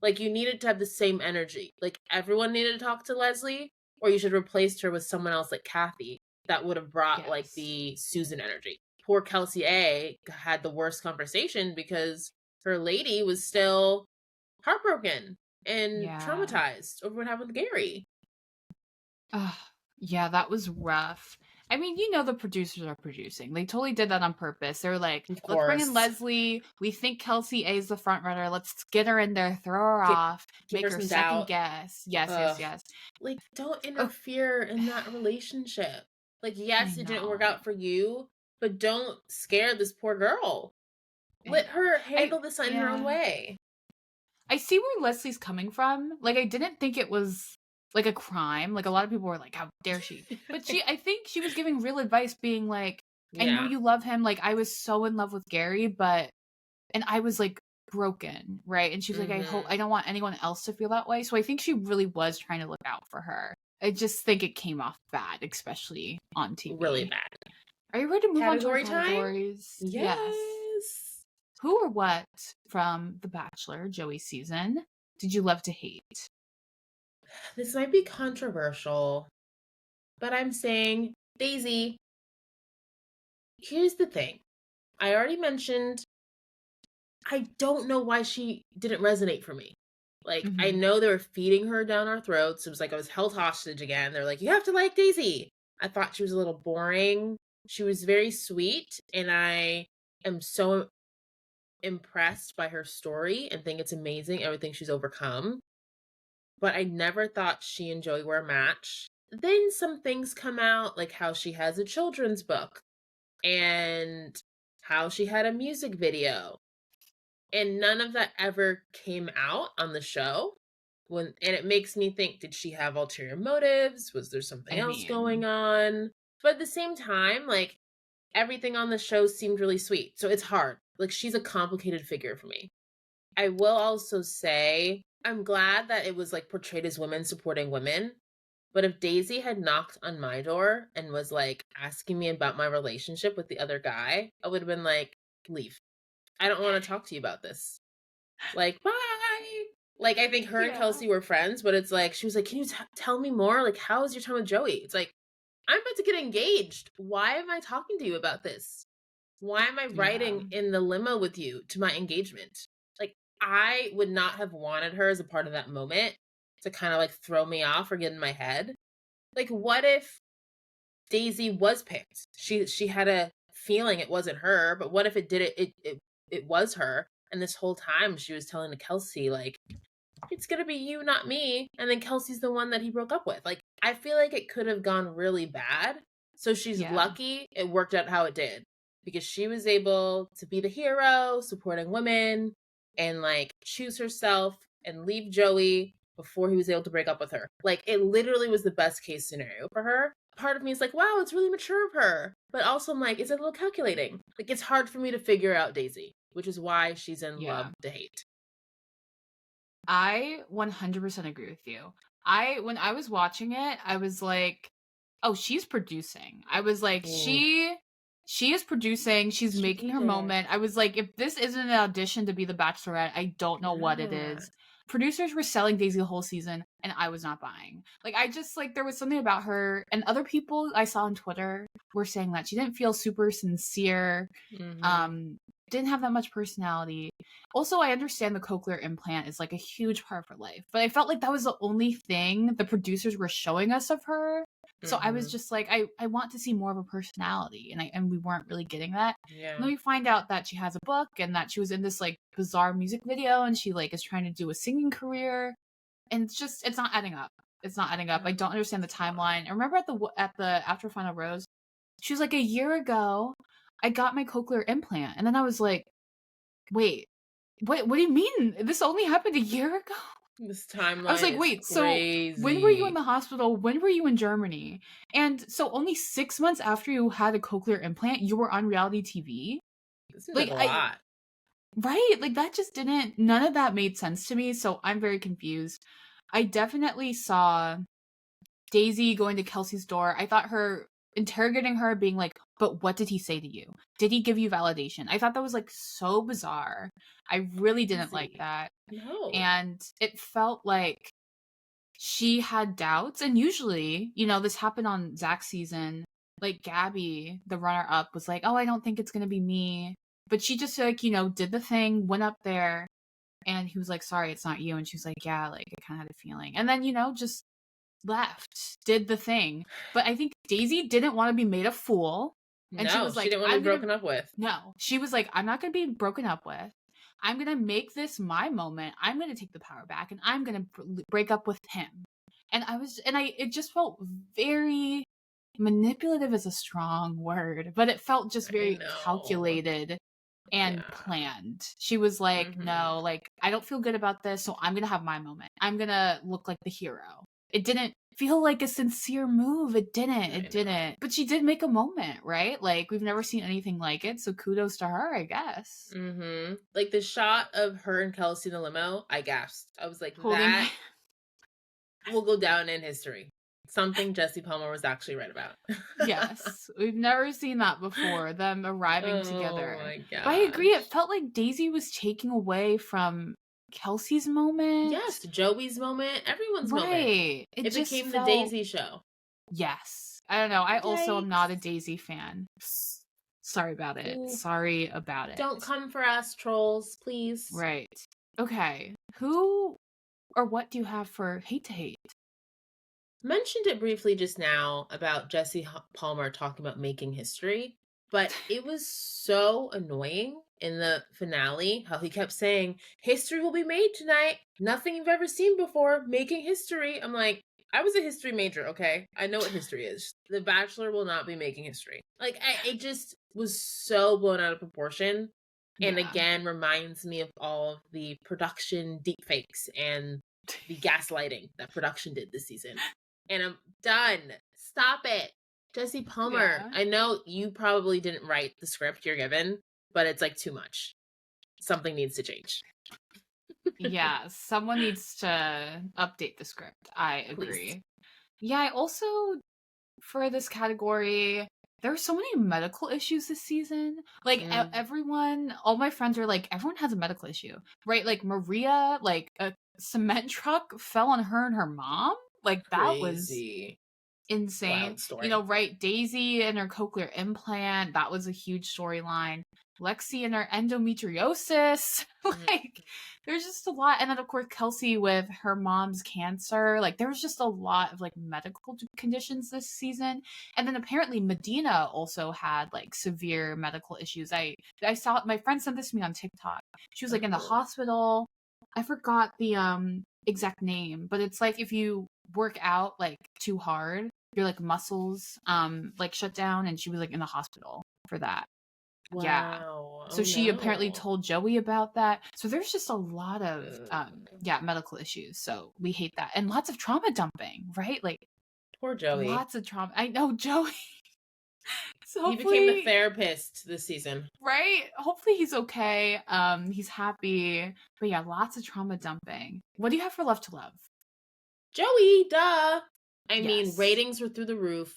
[SPEAKER 2] You needed to have the same energy. Everyone needed to talk to Leslie, or you should replace her with someone else like Kathy that would have brought, the Susan energy. Poor Kelsey A had the worst conversation because her lady was still heartbroken and traumatized over what happened with Gerry.
[SPEAKER 1] Yeah, that was rough. I mean, the producers are producing. They totally did that on purpose. They're like, let's bring in Leslie. We think Kelsey A is the front runner. Let's get her in there, throw her off, make her second guess. Yes.
[SPEAKER 2] Don't interfere in that relationship. Yes, it didn't work out for you, but don't scare this poor girl. Let her handle this in her own way.
[SPEAKER 1] I see where Leslie's coming from. I didn't think it was a crime. A lot of people were like, how dare she? But I think she was giving real advice, being like, I know you love him. I was so in love with Gerry, and I was broken, right? And she was like, I don't want anyone else to feel that way. So I think she really was trying to look out for her. I just think it came off bad, especially on TV.
[SPEAKER 2] Really bad.
[SPEAKER 1] Are you ready to move on to
[SPEAKER 2] categories? Yes.
[SPEAKER 1] Who or what from The Bachelor, Joey season, did you love to hate?
[SPEAKER 2] This might be controversial, but I'm saying Daisy. Here's the thing. I already mentioned, I don't know why she didn't resonate for me. I know they were feeding her down our throats. It was I was held hostage again. They're like, you have to like Daisy. I thought she was a little boring. She was very sweet, and I am so impressed by her story and think it's amazing, everything she's overcome. But I never thought she and Joey were a match. Then some things come out, like how she has a children's book and how she had a music video. And none of that ever came out on the show. And it makes me think, did she have ulterior motives? Was there something else going on? But at the same time, everything on the show seemed really sweet. So it's hard. She's a complicated figure for me. I will also say, I'm glad that it was portrayed as women supporting women. But if Daisy had knocked on my door and was asking me about my relationship with the other guy, I would have been like, leave. I don't want to talk to you about this. Bye. I think her and Kelsey were friends, but it's she was like, can you tell me more? How was your time with Joey? It's I'm about to get engaged. Why am I talking to you about this? Why am I riding in the limo with you to my engagement? I would not have wanted her as a part of that moment to kind of throw me off or get in my head. What if Daisy was picked? She had a feeling it wasn't her, but what if it was her? And this whole time she was telling to Kelsey, like, it's gonna be you, not me. And then Kelsey's the one that he broke up with. Like, I feel like it could have gone really bad. So she's lucky it worked out how it did. Because she was able to be the hero, supporting women, and like choose herself and leave Joey before he was able to break up with her. Like, it literally was the best case scenario for her. Part of me is like, wow, it's really mature of her. But also I'm like, it's a little calculating. Like, it's hard for me to figure out Daisy, which is why she's in love to hate.
[SPEAKER 1] I 100% agree with you. When I was watching it, I was like, oh, she's producing. I was like, she is producing. She's making her moment. I was like, if this isn't an audition to be the Bachelorette, I don't know what it is. Producers were selling Daisy the whole season, and I was not buying. Like, I just, like, there was something about her, and other people I saw on Twitter were saying that she didn't feel super sincere, didn't have that much personality. Also, I understand the cochlear implant is, like, a huge part of her life, but I felt like that was the only thing the producers were showing us of her. So I was just like, I want to see more of a personality, and we weren't really getting that. And then we find out that she has a book and that she was in this like bizarre music video and she like is trying to do a singing career, and it's not adding up. It's not adding up. I don't understand the timeline. I remember at the after final rose, she was like, a year ago, I got my cochlear implant, and then I was like, wait, what do you mean? This only happened a year ago?
[SPEAKER 2] This timeline.
[SPEAKER 1] I was like, wait,
[SPEAKER 2] crazy.
[SPEAKER 1] So when were you in the hospital? When were you in Germany? And so only 6 months after you had a cochlear implant, you were on reality TV?
[SPEAKER 2] This is like a lot.
[SPEAKER 1] Right? Like, that just none of that made sense to me, so I'm very confused. I definitely saw Daisy going to Kelsey's door. I thought her interrogating her, being like, but what did he say to you? Did he give you validation? I thought that was like so bizarre. I really didn't like that.
[SPEAKER 2] No.
[SPEAKER 1] And it felt like she had doubts. And usually, this happened on Zach's season. Like, Gabby, the runner-up, was like, oh, I don't think it's going to be me. But she just, like, did the thing, went up there, and he was like, sorry, it's not you. And she was like, yeah, like, I kind of had a feeling. And then, just left, did the thing. But I think Daisy didn't want to be made a fool. And she was like,
[SPEAKER 2] she didn't want to be broken up with.
[SPEAKER 1] No, she was like, I'm not going to be broken up with. I'm going to make this my moment. I'm going to take the power back, and I'm going to break up with him. And it just felt very manipulative is a strong word, but it felt just very calculated and planned. She was like, no, like, I don't feel good about this, so I'm going to have my moment. I'm going to look like the hero. It didn't feel like a sincere move. It didn't. But she did make a moment, right? Like, we've never seen anything like it, so kudos to her, I guess.
[SPEAKER 2] Like, the shot of her and Kelsey in the limo, I gasped. I was like, that will go down in history. Something Jesse Palmer was actually right about.
[SPEAKER 1] Yes, we've never seen that before, them arriving together.
[SPEAKER 2] Oh my god!
[SPEAKER 1] But I agree, it felt like Daisy was taking away from Kelsey's moment.
[SPEAKER 2] Yes, Joey's moment, everyone's moment. It became the Daisy show.
[SPEAKER 1] Yes. I don't know. I also am not a Daisy fan. Sorry about it.
[SPEAKER 2] Don't come for us, trolls, please.
[SPEAKER 1] Right. Okay. Who or what do you have for hate to hate?
[SPEAKER 2] Mentioned it briefly just now about Jesse Palmer talking about making history, but it was so annoying in the finale how he kept saying, history will be made tonight. Nothing you've ever seen before. Making history. I'm like, I was a history major, okay? I know what history is. The Bachelor will not be making history. Like, it just was so blown out of proportion. And again, reminds me of all of the production deepfakes and the gaslighting that production did this season. And I'm done. Stop it. Jesse Palmer, I know you probably didn't write the script you're given, but it's like too much. Something needs to change.
[SPEAKER 1] Yeah, someone needs to update the script. I agree. Please. Yeah, I also, for this category, there are so many medical issues this season. Like, everyone, all my friends are like, everyone has a medical issue, right? Like, Maria, like, a cement truck fell on her and her mom. Like, that was insane. Right? Daisy and her cochlear implant, that was a huge storyline. Lexi and her endometriosis. Like, there's just a lot. And then, of course, Kelsey with her mom's cancer. Like, there was just a lot of, like, medical conditions this season. And then apparently Medina also had, like, severe medical issues. I saw, my friend sent this to me on TikTok. She was like in the hospital. I forgot the exact name, but it's like if you work out like too hard, your like muscles like shut down, and she was like in the hospital for that. Yeah.
[SPEAKER 2] Wow.
[SPEAKER 1] So
[SPEAKER 2] Oh
[SPEAKER 1] she apparently
[SPEAKER 2] no.
[SPEAKER 1] told Joey about that. So there's just a lot of medical issues. So we hate that. And lots of trauma dumping, right? Like
[SPEAKER 2] Poor Joey.
[SPEAKER 1] lots of trauma. I know Joey. So
[SPEAKER 2] he became the
[SPEAKER 1] hopefully,
[SPEAKER 2] therapist this season.
[SPEAKER 1] right? Hopefully he's okay. He's happy. But yeah, lots of trauma dumping. What do you have for Love to Love?
[SPEAKER 2] Joey, duh. I mean,
[SPEAKER 1] Yes.
[SPEAKER 2] ratings were through the roof.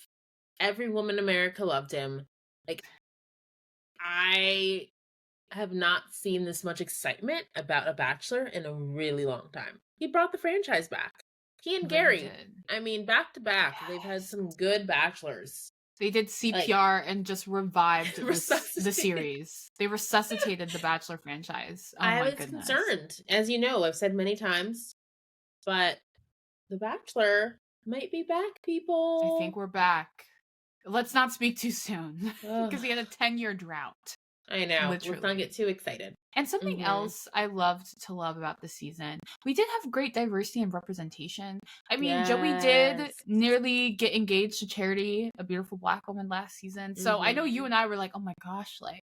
[SPEAKER 2] Every woman in America loved him. Like, I have not seen this much excitement about a Bachelor in a really long time. He brought the franchise back. He and
[SPEAKER 1] Really
[SPEAKER 2] Gerry.
[SPEAKER 1] did.
[SPEAKER 2] I mean, back to back, they've had
[SPEAKER 1] Yes.
[SPEAKER 2] some good Bachelors.
[SPEAKER 1] They did CPR and just revived the
[SPEAKER 2] Resuscitated.
[SPEAKER 1] series. They resuscitated the Bachelor franchise. Oh
[SPEAKER 2] I
[SPEAKER 1] my
[SPEAKER 2] was
[SPEAKER 1] goodness.
[SPEAKER 2] concerned. As you know, I've said many times, but The Bachelor might be back, people.
[SPEAKER 1] I think we're back. Let's not speak too soon because he had a 10-year drought.
[SPEAKER 2] I know.
[SPEAKER 1] Literally.
[SPEAKER 2] Let's not get too excited.
[SPEAKER 1] And something else I loved to love about the season, we did have great diversity and representation. I mean, Joey did nearly get engaged to Charity, a beautiful Black woman, last season. So I know you and I were like, oh my gosh, like,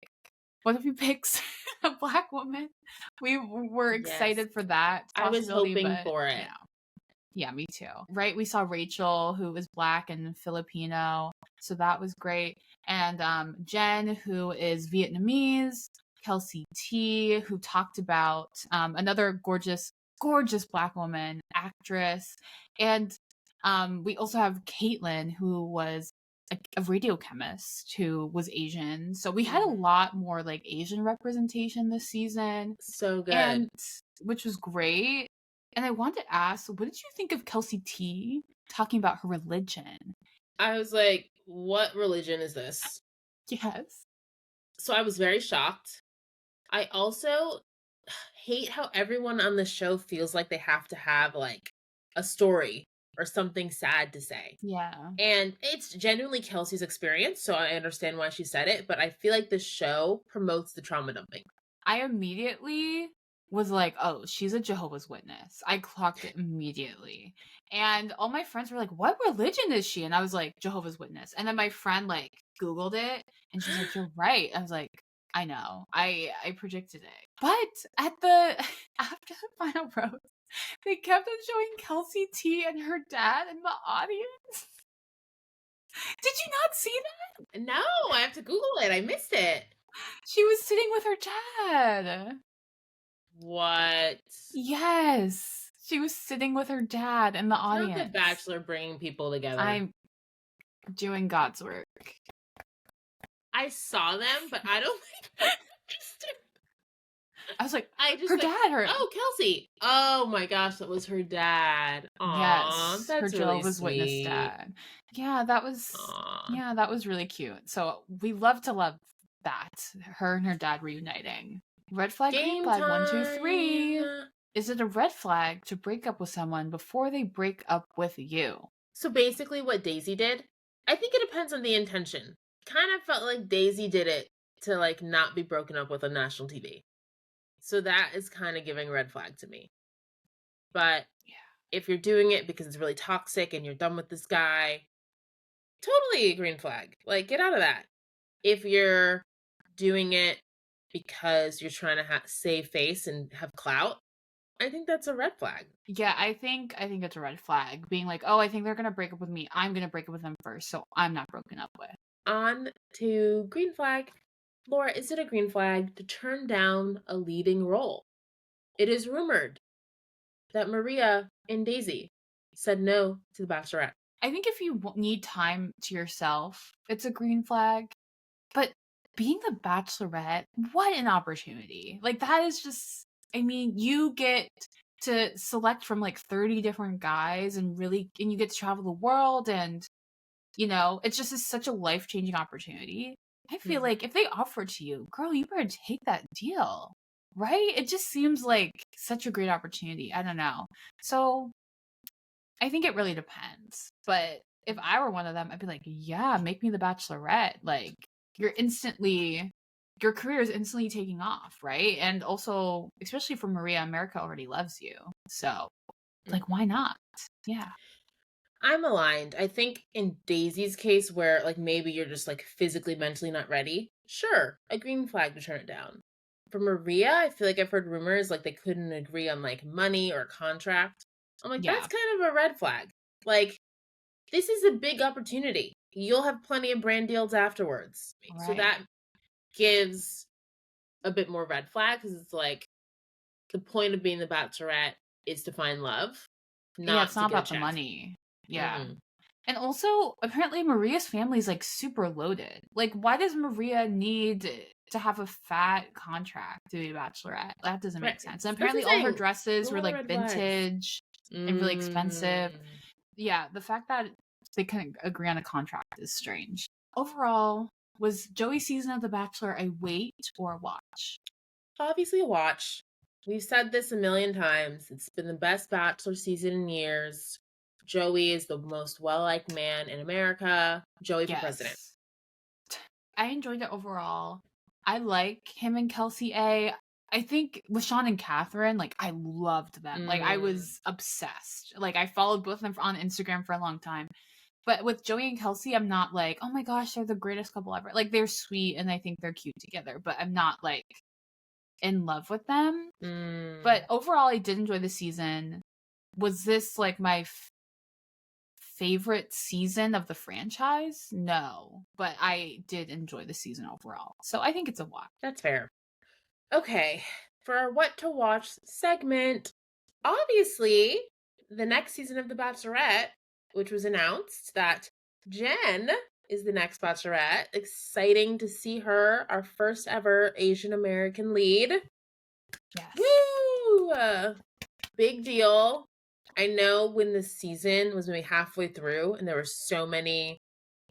[SPEAKER 1] what if he picks a Black woman? We were excited for that.
[SPEAKER 2] I was hoping for it.
[SPEAKER 1] Yeah, me too. Right? We saw Rachel, who was Black and Filipino. So that was great. And Jenn, who is Vietnamese. Kelsey T, who talked about another gorgeous Black woman actress. And we also have Caitlin, who was a radio chemist who was Asian. So we had a lot more like Asian representation this season.
[SPEAKER 2] So good.
[SPEAKER 1] And which was great. And I wanted to ask, what did you think of Kelsey T talking about her religion?
[SPEAKER 2] I was like, what religion is this?
[SPEAKER 1] Yes.
[SPEAKER 2] So I was very shocked. I also hate how everyone on the show feels like they have to have like a story or something sad to say.
[SPEAKER 1] Yeah.
[SPEAKER 2] And it's genuinely Kelsey's experience, so I understand why she said it, but I feel like the show promotes the trauma dumping.
[SPEAKER 1] I immediately was like, oh, she's a Jehovah's Witness. I clocked it immediately. And all my friends were like, what religion is she? And I was like, Jehovah's Witness. And then my friend like Googled it and she's like, you're right. I was like, I know. I predicted it. But after the final rose, they kept on showing Kelsey T and her dad in the audience. Did you not see that?
[SPEAKER 2] No, I have to Google it. I missed it.
[SPEAKER 1] She was sitting with her dad.
[SPEAKER 2] What?
[SPEAKER 1] Yes. She was sitting with her dad in the audience.
[SPEAKER 2] Not The Bachelor bringing people together.
[SPEAKER 1] I'm doing God's work.
[SPEAKER 2] I saw them, but I don't think
[SPEAKER 1] I was like,
[SPEAKER 2] her dad. Oh, Kelsey. Oh my gosh, that was her dad. Aww,
[SPEAKER 1] yes,
[SPEAKER 2] that's
[SPEAKER 1] her Jehovah's
[SPEAKER 2] really
[SPEAKER 1] Witness dad. Yeah, that was really cute. So we love to love that, her and her dad reuniting. Red flag, green flag, 1, 2, 3. Is it a red flag to break up with someone before they break up with you?
[SPEAKER 2] So basically, what Daisy did, I think it depends on the intention. Kind of felt like Daisy did it to like not be broken up with on national TV. So that is kind of giving red flag to me. But if you're doing it because it's really toxic and you're done with this guy, totally a green flag. Like, get out of that. If you're doing it because you're trying to save face and have clout, I think that's a red flag.
[SPEAKER 1] Yeah, I think it's a red flag. Being like, oh, I think they're going to break up with me. I'm going to break up with them first, so I'm not broken up with.
[SPEAKER 2] On to green flag. Laura, is it a green flag to turn down a leading role? It is rumored that Maria and Daisy said no to The Bachelorette.
[SPEAKER 1] I think if you need time to yourself, it's a green flag. But being The Bachelorette, what an opportunity. Like, that is just, I mean, you get to select from like 30 different guys and you get to travel the world, and, you know, it's just such a life-changing opportunity. I feel like if they offer to you, girl, you better take that deal, right? It just seems like such a great opportunity. I don't know. So I think it really depends. But if I were one of them, I'd be like, yeah, make me The Bachelorette. Like, you're instantly your career is instantly taking off, right? And also, especially for Maria, America already loves you. So, like, why not? Yeah.
[SPEAKER 2] I'm aligned. I think in Daisy's case, where like maybe you're just like physically, mentally not ready, sure, a green flag to turn it down. For Maria, I feel like I've heard rumors like they couldn't agree on like money or contract. I'm like, that's
[SPEAKER 1] Yeah.
[SPEAKER 2] kind of a red flag. Like, this is a big opportunity. You'll have plenty of brand deals afterwards. So
[SPEAKER 1] Right.
[SPEAKER 2] that gives a bit more red flag because it's like the point of being the Bachelorette is to find love,
[SPEAKER 1] Yeah, it's
[SPEAKER 2] not to
[SPEAKER 1] not
[SPEAKER 2] get a
[SPEAKER 1] about the
[SPEAKER 2] check.
[SPEAKER 1] money. Yeah.
[SPEAKER 2] Mm-mm.
[SPEAKER 1] And also, apparently, Maria's family is like super loaded. Like, why does Maria need to have a fat contract to be a bachelorette? That doesn't
[SPEAKER 2] Right.
[SPEAKER 1] make sense. And
[SPEAKER 2] That's what
[SPEAKER 1] apparently,
[SPEAKER 2] I'm
[SPEAKER 1] all her
[SPEAKER 2] saying.
[SPEAKER 1] dresses
[SPEAKER 2] Go
[SPEAKER 1] were
[SPEAKER 2] on the
[SPEAKER 1] like
[SPEAKER 2] red flags.
[SPEAKER 1] vintage and really expensive. Yeah, the fact that they couldn't agree on a contract is strange. Overall, was Joey's season of The Bachelor a wait or a watch?
[SPEAKER 2] Obviously, a watch. We've said this a million times. It's been the best Bachelor season in years. Joey is the most well-liked man in America. Joey for president.
[SPEAKER 1] Yes. I enjoyed it overall. I like him and Kelsey A. I think with Sean and Catherine, like, I loved them. Like, I was obsessed. Like, I followed both of them on Instagram for a long time. But with Joey and Kelsey, I'm not like, oh my gosh, they're the greatest couple ever. Like, they're sweet and I think they're cute together, but I'm not like in love with them. But overall, I did enjoy the season. Was this like my favorite season of the franchise? No, but I did enjoy the season overall. So I think it's a watch.
[SPEAKER 2] That's fair. Okay, for our What to Watch segment, obviously, the next season of The Bachelorette, which was announced that Jenn is the next Bachelorette. Exciting to see her, our first ever Asian American lead.
[SPEAKER 1] Yes.
[SPEAKER 2] Woo! Big deal. I know when the season was maybe halfway through and there were so many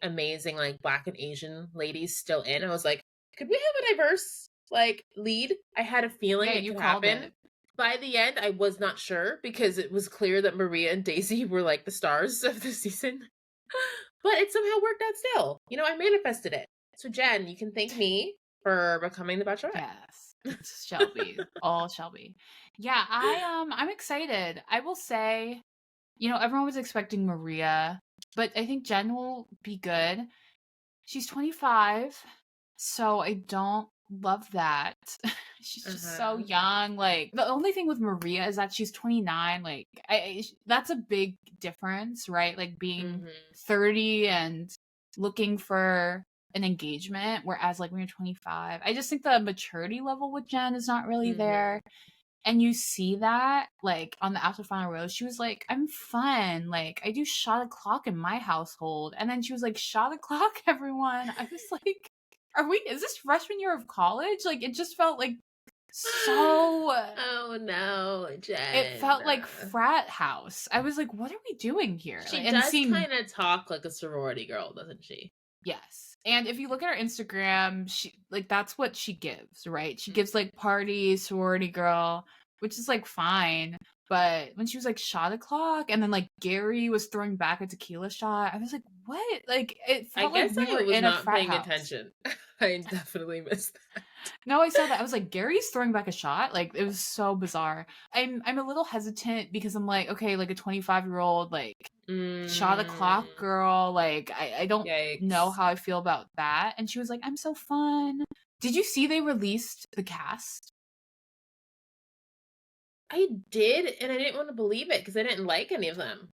[SPEAKER 2] amazing like Black and Asian ladies still in, I was like, could we have a diverse like lead? I had a feeling it
[SPEAKER 1] you
[SPEAKER 2] could
[SPEAKER 1] called
[SPEAKER 2] happen.
[SPEAKER 1] it.
[SPEAKER 2] By the end, I was not sure because it was clear that Maria and Daisy were like the stars of the season. But it somehow worked out still. You know, I manifested it. So Jenn, you can thank me for becoming the Bachelorette.
[SPEAKER 1] Yes. It's Shelby. All Shelby. Yeah, I'm excited. I will say, you know, everyone was expecting Maria, but I think Jenn will be good. She's 25, so I don't love that. She's just so young. Like, the only thing with Maria is that she's 29. Like, that's a big difference, right? Like, being 30 and looking for an engagement, whereas, like, when you're 25, I just think the maturity level with Jenn is not really there. And you see that, like, on the after final rose, she was like, I'm fun. Like, I do shot o'clock in my household. And then she was like, shot o'clock, everyone. I was like, is this freshman year of college? Like, it just felt like so.
[SPEAKER 2] Oh no, Jenn.
[SPEAKER 1] It felt like frat house. I was like, what are we doing here?
[SPEAKER 2] She
[SPEAKER 1] and
[SPEAKER 2] does kind of talk like a sorority girl, doesn't she?
[SPEAKER 1] Yes. And if you look at her Instagram, she like that's what she gives, right? She gives like parties, sorority girl, which is like fine. But when she was like shot o'clock and then like Gerry was throwing back a tequila shot, I was like, what? Like it felt like we were in a frat house.
[SPEAKER 2] Attention. I definitely missed that.
[SPEAKER 1] No, I saw that. I was like, Gary's throwing back a shot. Like it was so bizarre. I'm a little hesitant because I'm like, okay, like a 25-year-old like shot o'clock girl. Like I don't know how I feel about that. And she was like, I'm so fun. Did you see they released the cast?
[SPEAKER 2] I did, and I didn't want to believe it because I didn't like any of them.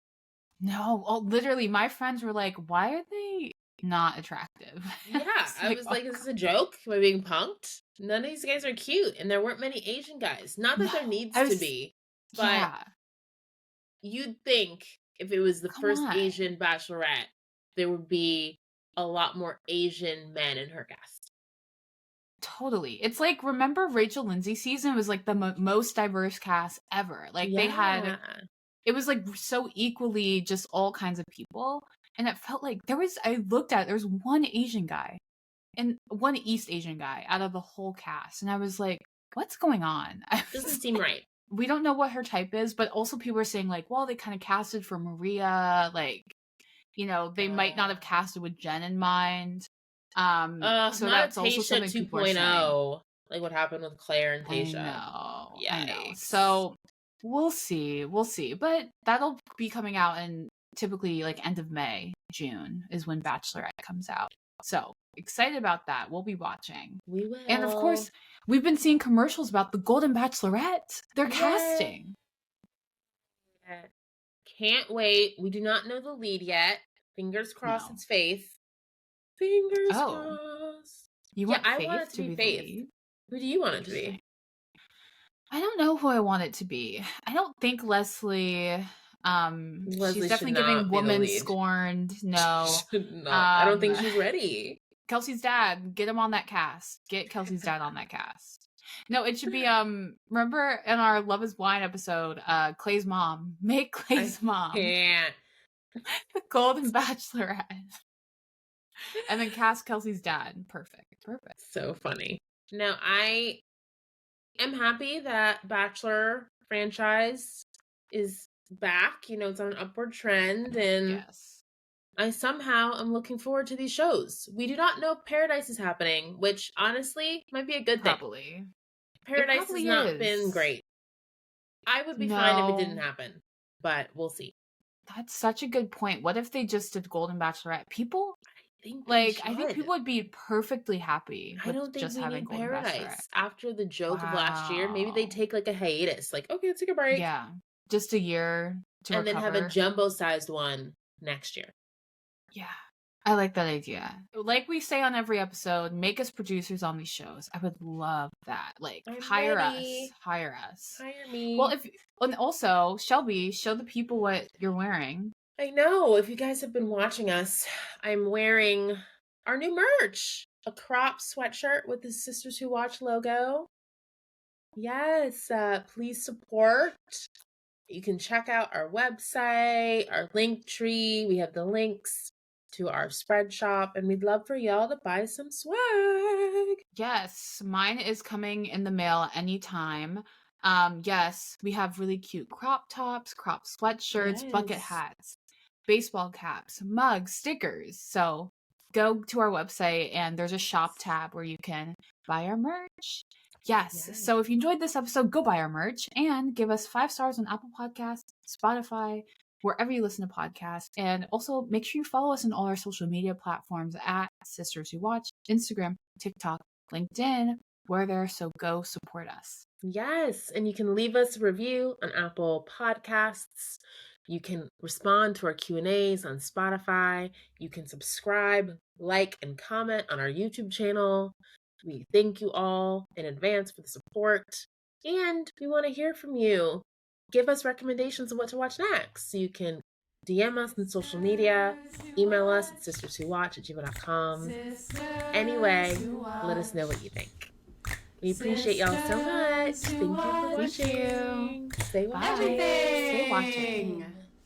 [SPEAKER 1] No, literally, my friends were like, why are they not attractive?
[SPEAKER 2] Yeah, I was like, is this a joke? Am I being punked? None of these guys are cute, and there weren't many Asian guys. Not that there needs to be, but you'd think if it was the first Asian Bachelorette, there would be a lot more Asian men in her cast.
[SPEAKER 1] Totally. It's like, remember Rachel Lindsay's season was like the most diverse cast ever. Like they had, it was like so equally just all kinds of people. And it felt like there was one Asian guy and one East Asian guy out of the whole cast. And I was like, what's going on?
[SPEAKER 2] Doesn't seem right.
[SPEAKER 1] We don't know what her type is, but also people are saying like, well, they kind of casted for Maria. Like, you know, they might not have casted with Jenn in mind. So that's also
[SPEAKER 2] Tasha
[SPEAKER 1] something people are saying.
[SPEAKER 2] 2.0, like what happened with Claire and Tasha.
[SPEAKER 1] I know. So we'll see. But that'll be coming out in typically like end of May, June is when Bachelorette comes out. So excited about that. We'll be watching.
[SPEAKER 2] We will.
[SPEAKER 1] And of course, we've been seeing commercials about the Golden Bachelorette. They're casting.
[SPEAKER 2] Can't wait. We do not know the lead yet. Fingers crossed it's Faith. Fingers crossed.
[SPEAKER 1] You want Faith
[SPEAKER 2] I want it to be Faith.
[SPEAKER 1] Lead?
[SPEAKER 2] Who do you want it to be?
[SPEAKER 1] I don't know who I want it to be. I don't think Leslie. She's definitely giving woman scorned. No,
[SPEAKER 2] I don't think she's ready.
[SPEAKER 1] Kelsey's dad, get him on that cast. Get Kelsey's dad on that cast. No, it should be remember in our Love Is Blind episode, Clay's mom. Make Clay's mom.
[SPEAKER 2] Can't.
[SPEAKER 1] The Golden Bachelorette. And then cast Kelsey's dad. Perfect.
[SPEAKER 2] So funny. Now I am happy that Bachelor franchise is back. You know, it's on an upward trend, and I somehow am looking forward to these shows. We do not know if Paradise is happening, which honestly might be a good thing.
[SPEAKER 1] Probably.
[SPEAKER 2] Paradise has not been great. I would be fine if it didn't happen, but we'll see.
[SPEAKER 1] That's such a good point. What if they just did Golden Bachelorette? People, I think people would be perfectly happy with just having Golden Bachelorette.
[SPEAKER 2] After the joke of last year, maybe they take like a hiatus. Like, okay, let's take a break.
[SPEAKER 1] Yeah, just a year to recover.
[SPEAKER 2] Then have a jumbo-sized one next year.
[SPEAKER 1] Yeah, I like that idea. Like we say on every episode, make us producers on these shows. I would love that. Like, hire us. Hire me. Well, and also, Shelby, show the people what you're wearing.
[SPEAKER 2] I know. If you guys have been watching us, I'm wearing our new merch. A crop sweatshirt with the Sisters Who Watch logo. Yes, please support. You can check out our website, our link tree. We have the links to our spread shop, and we'd love for y'all to buy some swag.
[SPEAKER 1] Yes, mine is coming in the mail anytime. Yes, we have really cute crop tops, crop sweatshirts, bucket hats, baseball caps, mugs, stickers. So go to our website and there's a shop tab where you can buy our merch. Yes. So if you enjoyed this episode, go buy our merch and give us 5 stars on Apple Podcasts, Spotify, wherever you listen to podcasts. And also make sure you follow us on all our social media platforms at Sisters Who Watch, Instagram, TikTok, LinkedIn, we're there. So go support us.
[SPEAKER 2] Yes. And you can leave us a review on Apple Podcasts. You can respond to our Q&As on Spotify. You can subscribe, like, and comment on our YouTube channel. We thank you all in advance for the support. And we want to hear from you. Give us recommendations of what to watch next. So you can DM us on social media, email us at sisterswhowatch@gmail.com. Anyway, let us know what you think. We appreciate y'all so much. Thank you for watching. Stay watching.
[SPEAKER 1] Stay watching.